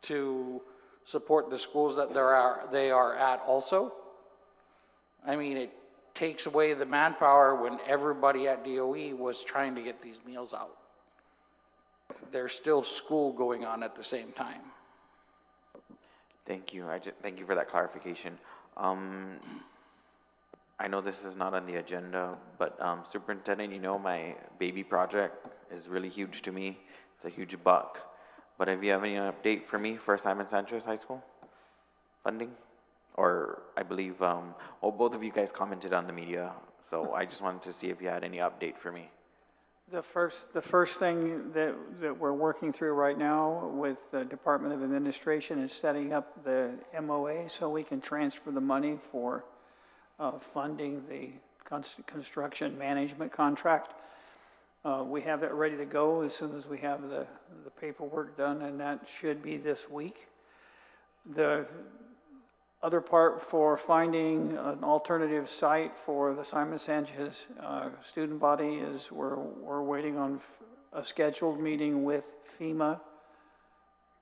to support the schools that they are at also. I mean, it takes away the manpower when everybody at DOE was trying to get these meals out. There's still school going on at the same time. Thank you. Thank you for that clarification. I know this is not on the agenda, but Superintendent, you know my baby project is really huge to me. It's a huge buck. But if you have any update for me for Simon Sanchez High School funding? Or I believe, well, both of you guys commented on the media, so I just wanted to see if you had any update for me. the first thing that we're working through right now with the Department of Administration is setting up the MOA so we can transfer the money for funding the construction management contract. We have that ready to go as soon as we have the paperwork done, and that should be this week. The other part for finding an alternative site for the Simon Sanchez student body is we're waiting on a scheduled meeting with FEMA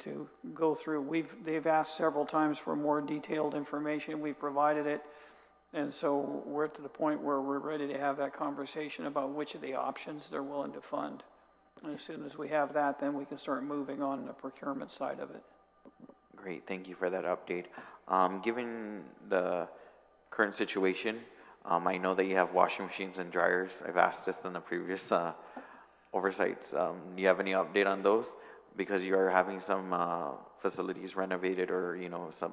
to go through. They've asked several times for more detailed information. We've provided it. And so we're to the point where we're ready to have that conversation about which of the options they're willing to fund. And as soon as we have that, then we can start moving on the procurement side of it. Great, thank you for that update. Given the current situation, I know that you have washing machines and dryers. I've asked this in the previous oversights. Do you have any update on those? Because you are having some facilities renovated or, some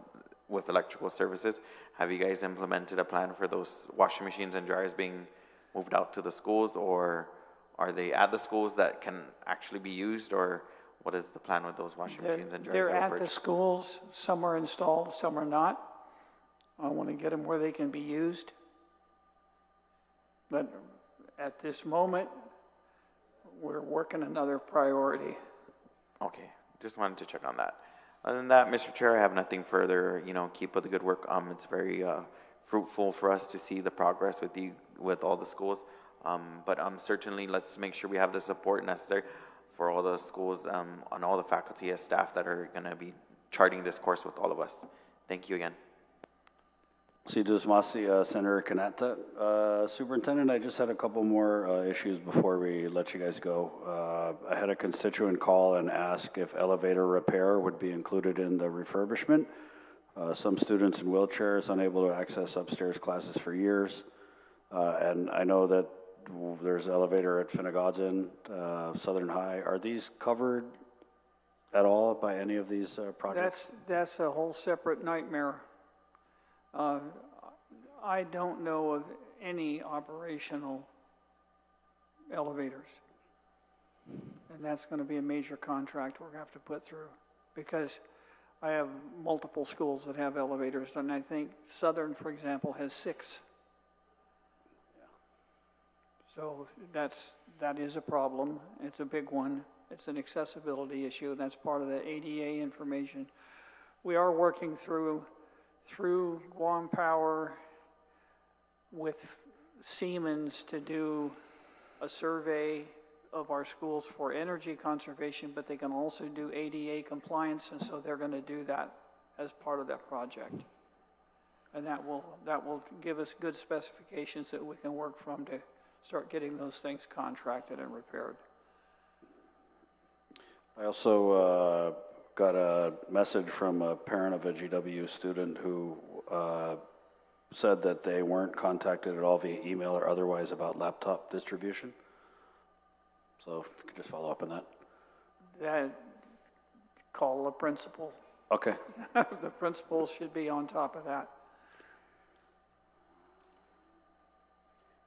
with electrical services. Have you guys implemented a plan for those washing machines and dryers being moved out to the schools, or are they at the schools that can actually be used, or what is the plan with those washing machines and dryers? They're at the schools. Some are installed, some are not. I want to get them where they can be used. But at this moment, we're working another priority. Okay, just wanted to check on that. Other than that, Mr. Chair, I have nothing further. Keep up the good work. It's very fruitful for us to see the progress with all the schools. But certainly, let's make sure we have the support necessary for all the schools and all the faculty and staff that are going to be charting this course with all of us. Thank you again. Sidus Masi, Senator Kanata. Superintendent, I just had a couple more issues before we let you guys go. I had a constituent call and ask if elevator repair would be included in the refurbishment. Some students in wheelchairs unable to access upstairs classes for years. And I know that there's elevator at Finnegodson, Southern High. Are these covered at all by any of these projects? That's a whole separate nightmare. I don't know of any operational elevators. And that's going to be a major contract we're going to have to put through, because I have multiple schools that have elevators, and I think Southern, for example, has 6. So that is a problem. It's a big one. It's an accessibility issue. That's part of the ADA information. We are working through Guam Power with Siemens to do a survey of our schools for energy conservation, but they can also do ADA compliance, and so they're going to do that as part of that project. And that will give us good specifications that we can work from to start getting those things contracted and repaired. I also got a message from a parent of a GW student who said that they weren't contacted at all via email or otherwise about laptop distribution. So if you could just follow up on that. Call the principal. Okay. The principal should be on top of that.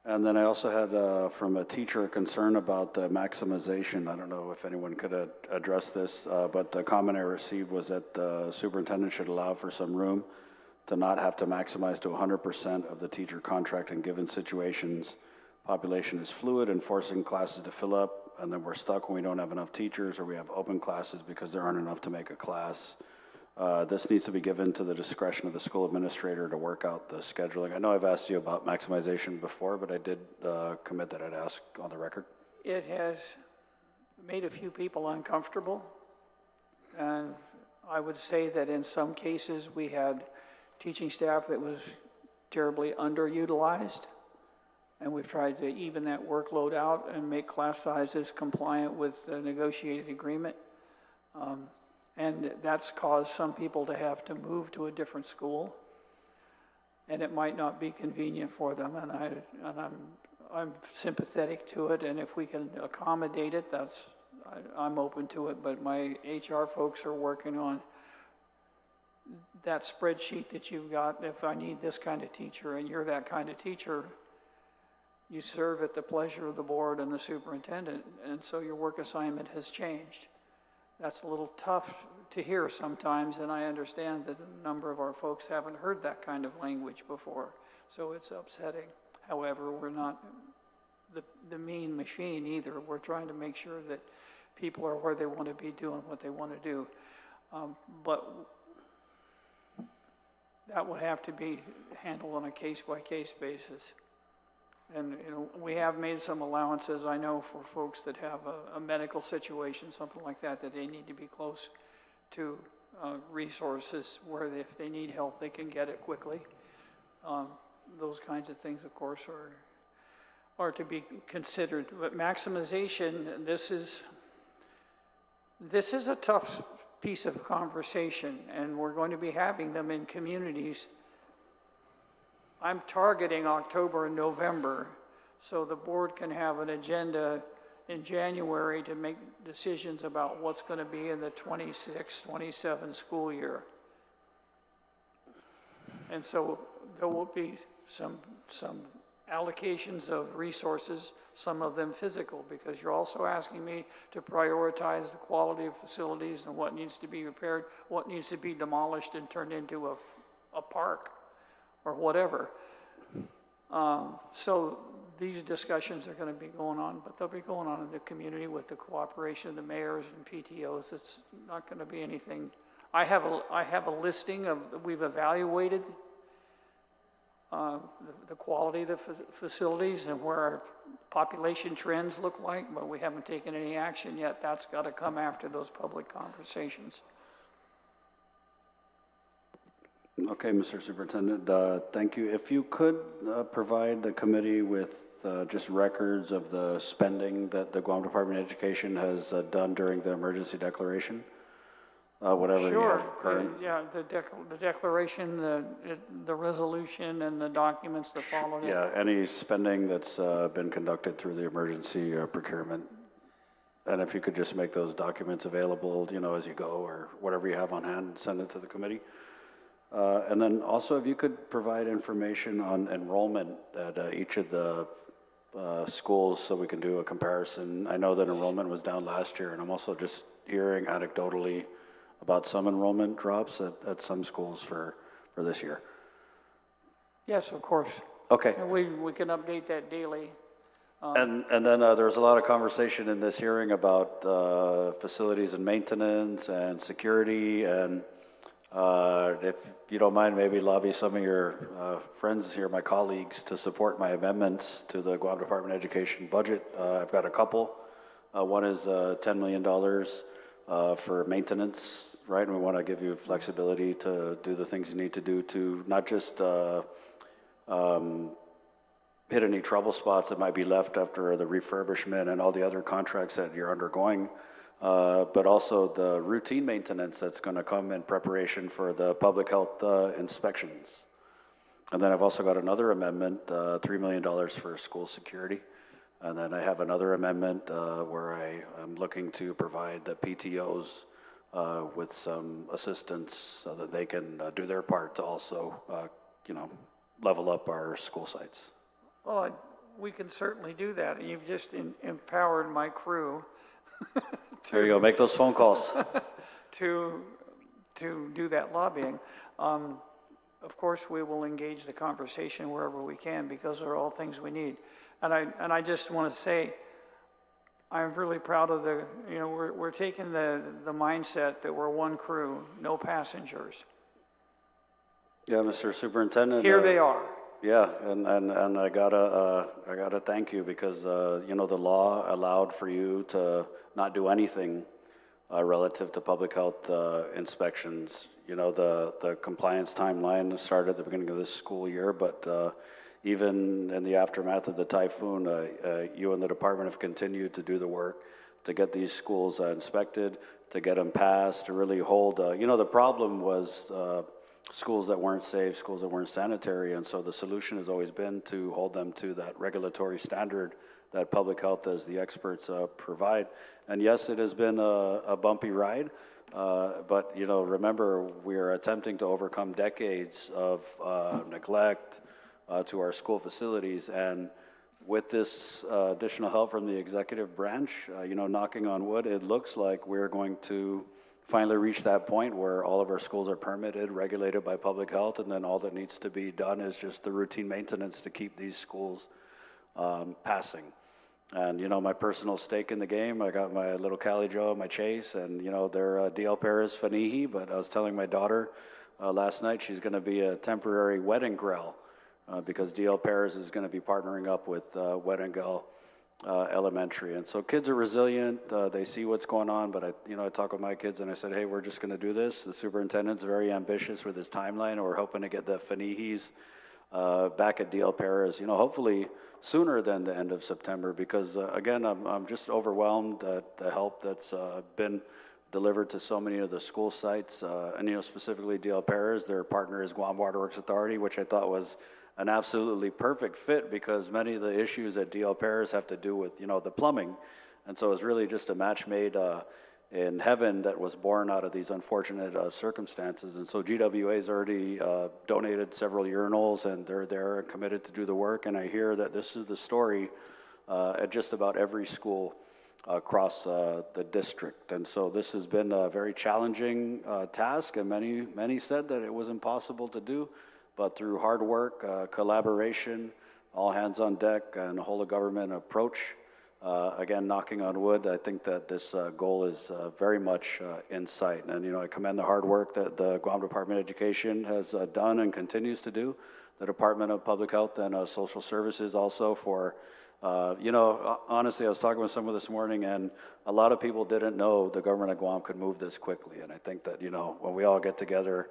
And then I also had from a teacher a concern about the maximization. I don't know if anyone could address this, but the comment I received was that the superintendent should allow for some room to not have to maximize to 100% of the teacher contract in given situations. Population is fluid and forcing classes to fill up, and then we're stuck when we don't have enough teachers or we have open classes because there aren't enough to make a class. This needs to be given to the discretion of the school administrator to work out the scheduling. I know I've asked you about maximization before, but I did commit that I'd ask on the record. It has made a few people uncomfortable, and I would say that in some cases we had teaching staff that was terribly underutilized, and we've tried to even that workload out and make class sizes compliant with the negotiated agreement. And that's caused some people to have to move to a different school, and it might not be convenient for them. And I'm sympathetic to it, and if we can accommodate it, I'm open to it. But my HR folks are working on that spreadsheet that you've got. If I need this kind of teacher, and you're that kind of teacher, you serve at the pleasure of the board and the superintendent, and so your work assignment has changed. That's a little tough to hear sometimes, and I understand that a number of our folks haven't heard that kind of language before, so it's upsetting. However, we're not the mean machine either. We're trying to make sure that people are where they want to be doing what they want to do. But that would have to be handled on a case-by-case basis. And we have made some allowances, I know, for folks that have a medical situation, something like that, that they need to be close to resources where if they need help, they can get it quickly. Those kinds of things, of course, are to be considered. But maximization, this is a tough piece of conversation, and we're going to be having them in communities. I'm targeting October and November, so the board can have an agenda in January to make decisions about what's going to be in the 26-27 school year. And so there will be some allocations of resources, some of them physical, because you're also asking me to prioritize the quality of facilities and what needs to be repaired, what needs to be demolished and turned into a park or whatever. So these discussions are going to be going on, but they'll be going on in the community with the cooperation of the mayors and PTOs. It's not going to be anything. I have a listing of, we've evaluated the quality of the facilities and where our population trends look like, but we haven't taken any action yet. That's got to come after those public conversations. Okay, Mr. Superintendent, thank you. If you could provide the committee with just records of the spending that the Guam Department of Education has done during the emergency declaration, whatever you have current. Yeah, the declaration, the resolution, and the documents that followed it. Yeah, any spending that's been conducted through the emergency procurement. And if you could just make those documents available, as you go, or whatever you have on hand, send it to the committee. And then also, if you could provide information on enrollment at each of the schools so we can do a comparison. I know that enrollment was down last year, and I'm also just hearing anecdotally about some enrollment drops at some schools for this year. Yes, of course. Okay. And we can update that daily. And then there was a lot of conversation in this hearing about facilities and maintenance and security, and if you don't mind, maybe lobby some of your friends here, my colleagues, to support my amendments to the Guam Department of Education budget. I've got a couple. One is $10 million for maintenance, right? And we want to give you flexibility to do the things you need to do to not just hit any trouble spots that might be left after the refurbishment and all the other contracts that you're undergoing, but also the routine maintenance that's going to come in preparation for the public health inspections. And then I've also got another amendment, $3 million for school security. And then I have another amendment where I am looking to provide the PTOs with some assistance so that they can do their part to also, level up our school sites. Well, we can certainly do that. And you've just empowered my crew. There you go. Make those phone calls. to do that lobbying. Of course, we will engage the conversation wherever we can because they're all things we need. And I just want to say, I'm really proud of we're taking the mindset that we're one crew, no passengers. Yeah, Mr. Superintendent. Here they are. Yeah, and I gotta thank you because the law allowed for you to not do anything relative to public health inspections. The compliance timeline started at the beginning of this school year, but even in the aftermath of the typhoon, you and the department have continued to do the work to get these schools inspected, to get them passed, to really hold. The problem was schools that weren't safe, schools that weren't sanitary, and so the solution has always been to hold them to that regulatory standard that public health, as the experts provide. And yes, it has been a bumpy ride, but remember, we are attempting to overcome decades of neglect to our school facilities, and with this additional help from the executive branch, knocking on wood, it looks like we're going to finally reach that point where all of our schools are permitted, regulated by public health, and then all that needs to be done is just the routine maintenance to keep these schools passing. And, my personal stake in the game, I got my little Cali Joe, my Chase, and, they're DL Paris Fanihi, but I was telling my daughter last night she's going to be a temporary wet and grill because DL Paris is going to be partnering up with Wet and Grill elementary. And so kids are resilient. They see what's going on. But I talk with my kids and I said, hey, we're just going to do this. The superintendent's very ambitious with his timeline, and we're hoping to get the Fanihis back at DL Paris, hopefully sooner than the end of September, because again, I'm just overwhelmed at the help that's been delivered to so many of the school sites, and specifically DL Paris. Their partner is Guam Waterworks Authority, which I thought was an absolutely perfect fit, because many of the issues at DL Paris have to do with the plumbing, and so it's really just a match made in heaven that was born out of these unfortunate circumstances. And so GWA has already donated several urinals, and they're there and committed to do the work. And I hear that this is the story at just about every school across the district. And so this has been a very challenging task, and many said that it was impossible to do, but through hard work, collaboration, all hands on deck, and a whole of government approach, again, knocking on wood, I think that this goal is very much in sight. And, I commend the hard work that the Guam Department of Education has done and continues to do, the Department of Public Health and Social Services also for, honestly, I was talking with someone this morning, and a lot of people didn't know the government of Guam could move this quickly. And I think that, when we all get together,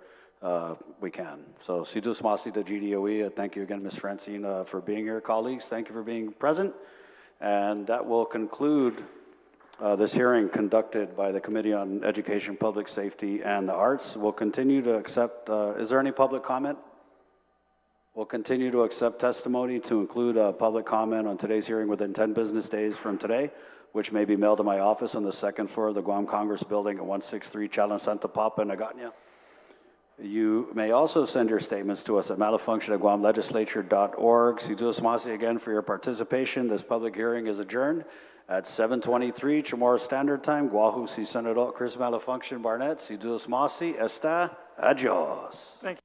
we can. So, Sidus Masi to GDOE. Thank you again, Ms. Francine, for being here. Colleagues, thank you for being present. And that will conclude this hearing conducted by the Committee on Education, Public Safety, and the Arts. We'll continue to accept, is there any public comment? We'll continue to accept testimony to include public comment on today's hearing within 10 business days from today, which may be mailed to my office on the second floor of the Guam Congress Building at 163 Chalan Santa Papa, Naganya. You may also send your statements to us at malfunction@guamlegislature.org. Sidus Masi again for your participation. This public hearing is adjourned at 7:23 Chamorro Standard Time. Guahu si Senador Chris Malfunction Barnett. Sidus Masi. Esta. Adios. Thank you.